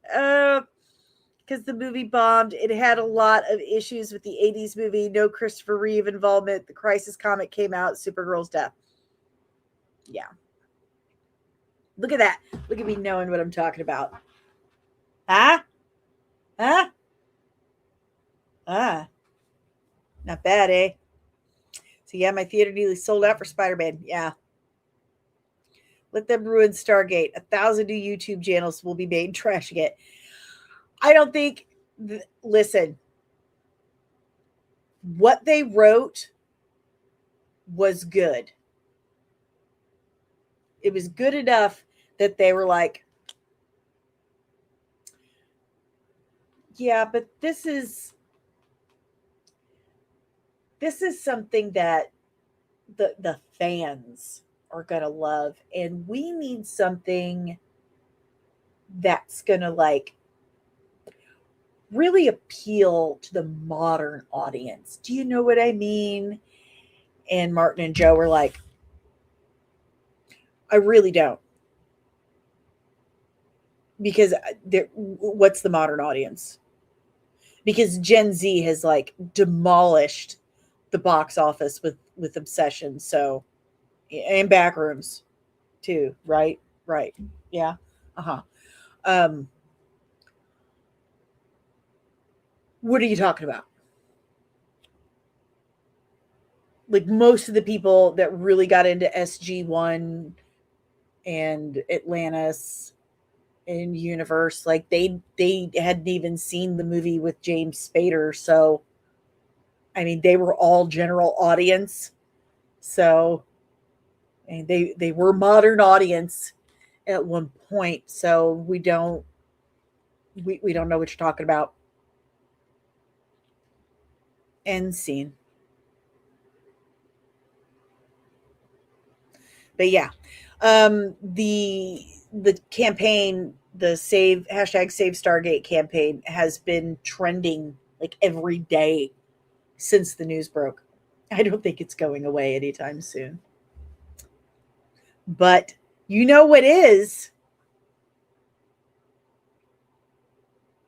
Because the movie bombed. It had a lot of issues with the 80s movie. No Christopher Reeve involvement. The Crisis comic came out. Supergirl's death. Yeah. Look at that. Look at me knowing what I'm talking about. Huh? Huh? Ah. Not bad, eh? So yeah, my theater nearly sold out for Spider-Man. Yeah. Let them ruin Stargate. 1,000 new YouTube channels will be made trashing it. I don't think, listen, what they wrote was good. It was good enough that they were like, yeah, but this is something that the fans are going to love. And we need something that's going to like really appeal to the modern audience. Do you know what I mean? And Martin and Joe were like, I really don't. Because what's the modern audience? Because Gen Z has like demolished the box office with Obsession. So, and Backrooms too, right? Right. Yeah. Uh-huh. What are you talking about? Like most of the people that really got into SG1 and Atlantis and Universe, like they hadn't even seen the movie with James Spader, so I mean they were all general audience. So and they were modern audience at one point, so we don't know what you're talking about. End scene. But yeah, the campaign, the save hashtag Save Stargate campaign has been trending like every day since the news broke. I don't think it's going away anytime soon. But you know what is?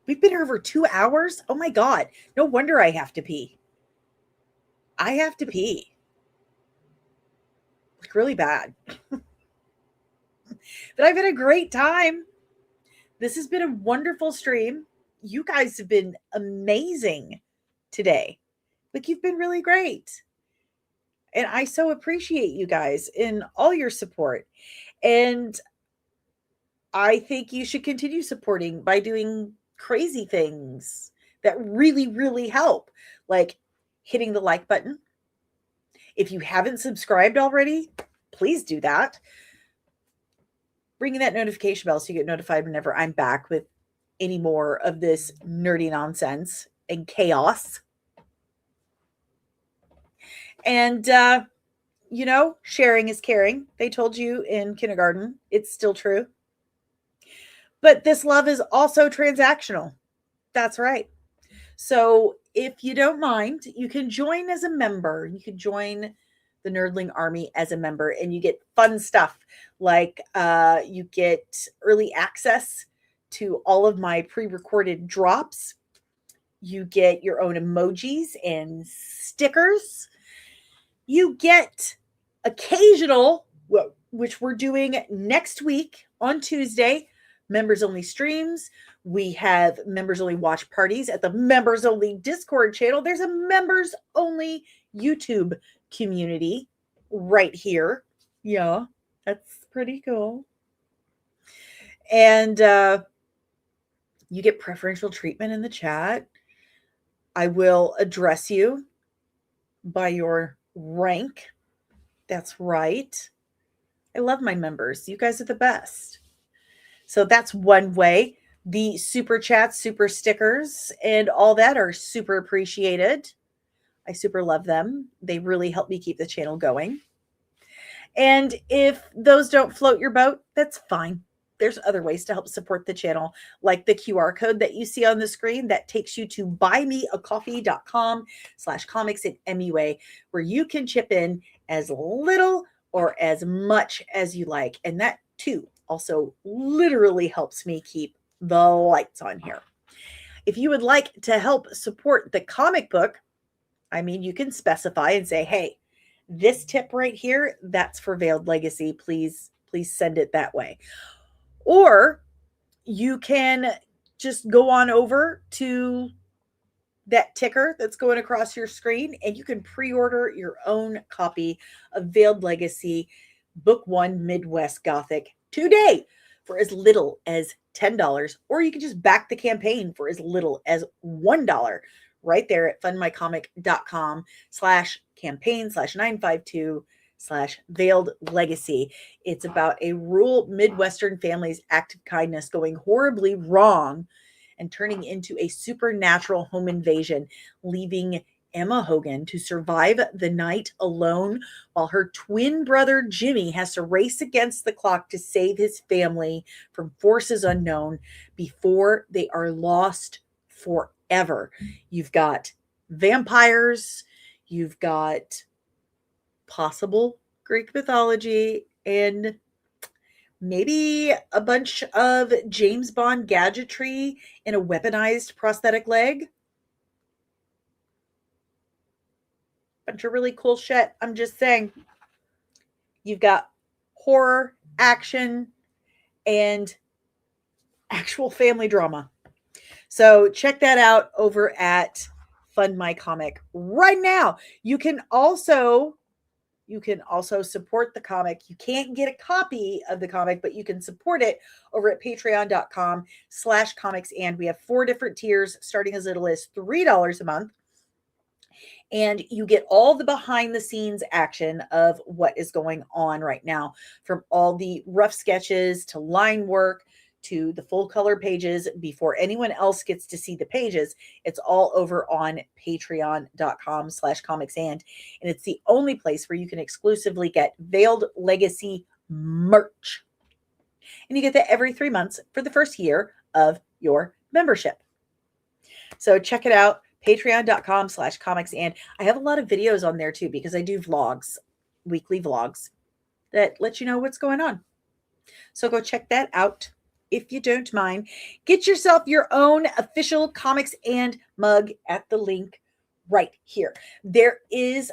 We've been here over 2 hours. Oh my God. No wonder I have to pee. I have to pee. Like really bad. But I've had a great time. This has been a wonderful stream. You guys have been amazing today. Like you've been really great. And I so appreciate you guys in all your support. And I think you should continue supporting by doing crazy things that really, really help. Like hitting the like button. If you haven't subscribed already, please do that. Ringing that notification bell so you get notified whenever I'm back with any more of this nerdy nonsense and chaos. And, sharing is caring. They told you in kindergarten. It's still true. But this love is also transactional. That's right. So if you don't mind, you can join as a member. You can join the Nerdling Army as a member, and you get fun stuff like you get early access to all of my pre-recorded drops. You get your own emojis and stickers. You get occasional, which we're doing next week on Tuesday, members only streams. We have members only watch parties at the members only Discord channel. There's a members only YouTube community right here. Yeah, that's pretty cool. And you get preferential treatment in the chat. I will address you by your rank. That's right. I love my members. You guys are the best. So that's one way. The super chats, super stickers, and all that are super appreciated. I super love them. They really help me keep the channel going. And if those don't float your boat, that's fine. There's other ways to help support the channel, like the QR code that you see on the screen that takes you to buymeacoffee.com/comics and MUA, where you can chip in as little or as much as you like. And that too also literally helps me keep the lights on here. If you would like to help support the comic book, I mean, you can specify and say, hey, this tip right here, that's for Veiled Legacy. Please send it that way. Or you can just go on over to that ticker that's going across your screen and you can pre-order your own copy of Veiled Legacy Book 1 Midwest Gothic today for as little as $10, or you can just back the campaign for as little as $1 right there at fundmycomic.com/campaign/952/Veiled Legacy. It's about a rural Midwestern family's act of kindness going horribly wrong and turning into a supernatural home invasion, leaving Emma Hogan to survive the night alone while her twin brother Jimmy has to race against the clock to save his family from forces unknown before they are lost forever. You've got vampires, you've got possible Greek mythology, and maybe a bunch of James Bond gadgetry in a weaponized prosthetic leg. Bunch of really cool shit. I'm just saying. You've got horror, action, and actual family drama. So check that out over at Fund My Comic right now. You can also support the comic. You can't get a copy of the comic, but you can support it over at patreon.com/comics. And we have 4 different tiers starting as little as $3 a month. And you get all the behind the scenes action of what is going on right now, from all the rough sketches to line work to the full color pages before anyone else gets to see the pages. It's all over on patreon.com/comics. And it's the only place where you can exclusively get Veiled Legacy merch. And you get that every 3 months for the first year of your membership. So check it out. Patreon.com/comics. And I have a lot of videos on there too, because I do vlogs, weekly vlogs that let you know what's going on. So go check that out if you don't mind. Get yourself your own official comics and mug at the link right here. There is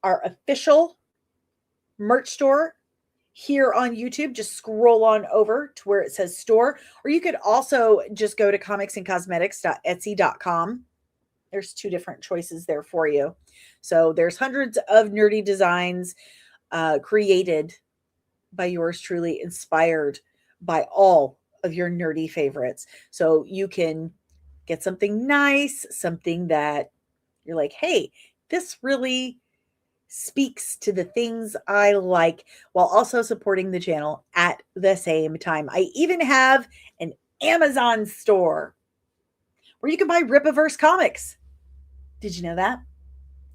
our official merch store here on YouTube. Just scroll on over to where it says store, or you could also just go to comicsandcosmetics.etsy.com. There's 2 different choices there for you. So there's hundreds of nerdy designs created by yours truly, inspired by all of your nerdy favorites. So you can get something nice, something that you're like, hey, this really speaks to the things I like, while also supporting the channel at the same time. I even have an Amazon store where you can buy Rippaverse comics. Did you know that?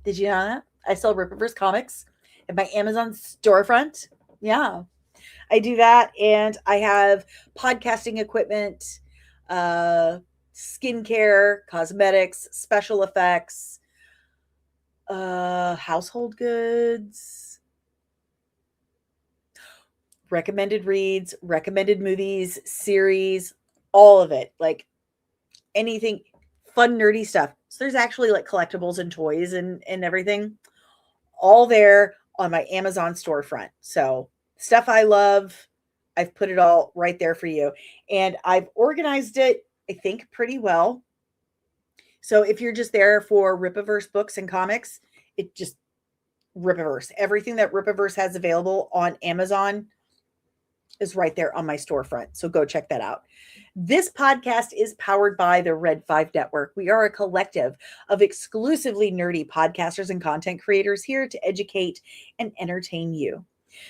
Did you know that? I sell Rippaverse comics at my Amazon storefront. Yeah, I do that. And I have podcasting equipment, skincare, cosmetics, special effects, household goods, recommended reads, recommended movies, series, all of it. Like anything fun, nerdy stuff. So there's actually like collectibles and toys and everything all there on my Amazon storefront. So stuff I love, I've put it all right there for you. And I've organized it, I think, pretty well. So if you're just there for Rippaverse books and comics, it just Rippaverse. Everything that Rippaverse has available on Amazon is right there on my storefront. So go check that out. This podcast is powered by the Red 5 Network. We are a collective of exclusively nerdy podcasters and content creators here to educate and entertain you.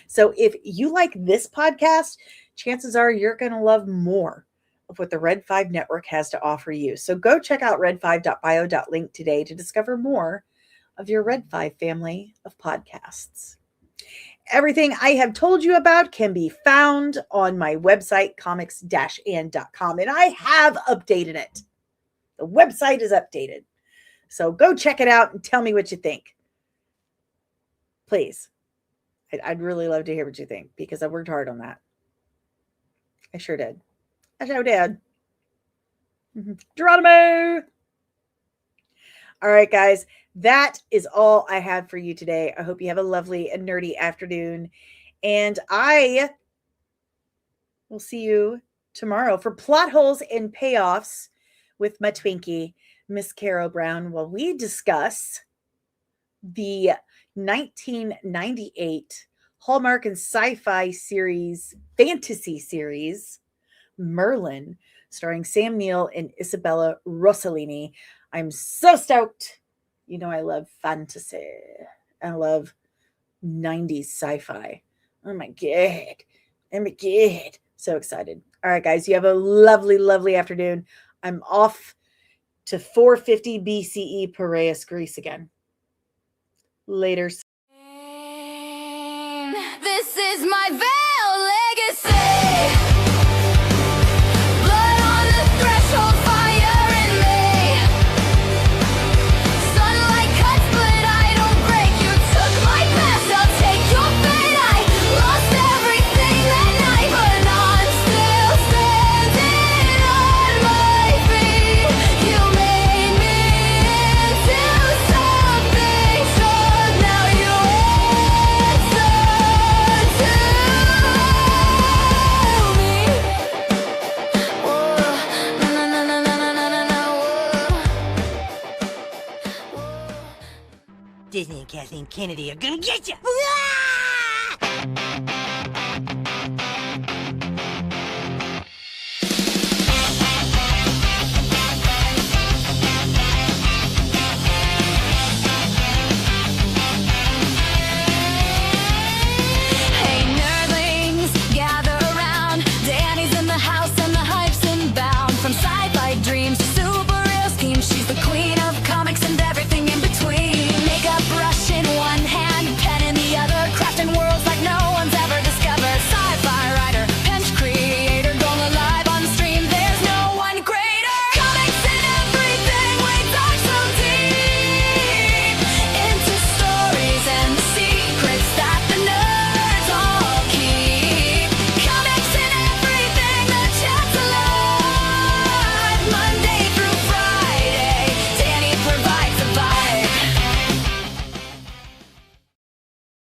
So if you like this podcast, chances are you're going to love more of what the Red 5 Network has to offer you. So go check out red5.bio.link today to discover more of your Red 5 family of podcasts. Everything I have told you about can be found on my website, comics-and.com, and I have updated it. The website is updated. So go check it out and tell me what you think. Please. I'd really love to hear what you think, because I worked hard on that. I sure did. I sure did. Geronimo! All right, guys. That is all I have for you today. I hope you have a lovely and nerdy afternoon. And I will see you tomorrow for Plot Holes and Payoffs with my Twinkie, Miss Carol Brown, while we discuss the 1998 Hallmark and sci-fi series, fantasy series, Merlin, starring Sam Neill and Isabella Rossellini. I'm so stoked. You know, I love fantasy. I love 90s sci-fi. Oh my God. Oh my God. So excited. All right, guys, you have a lovely, lovely afternoon. I'm off to 450 BCE Piraeus, Greece again. Laters. This is my veil legacy. Blood on the threshold, fire in me. Sunlight cuts, but I don't break. You took my past, I'll take your fate. I lost everything that night, but I'm still standing on my feet. You made me into something strong. Now you answer to me. Disney and Kathleen Kennedy are gonna get you!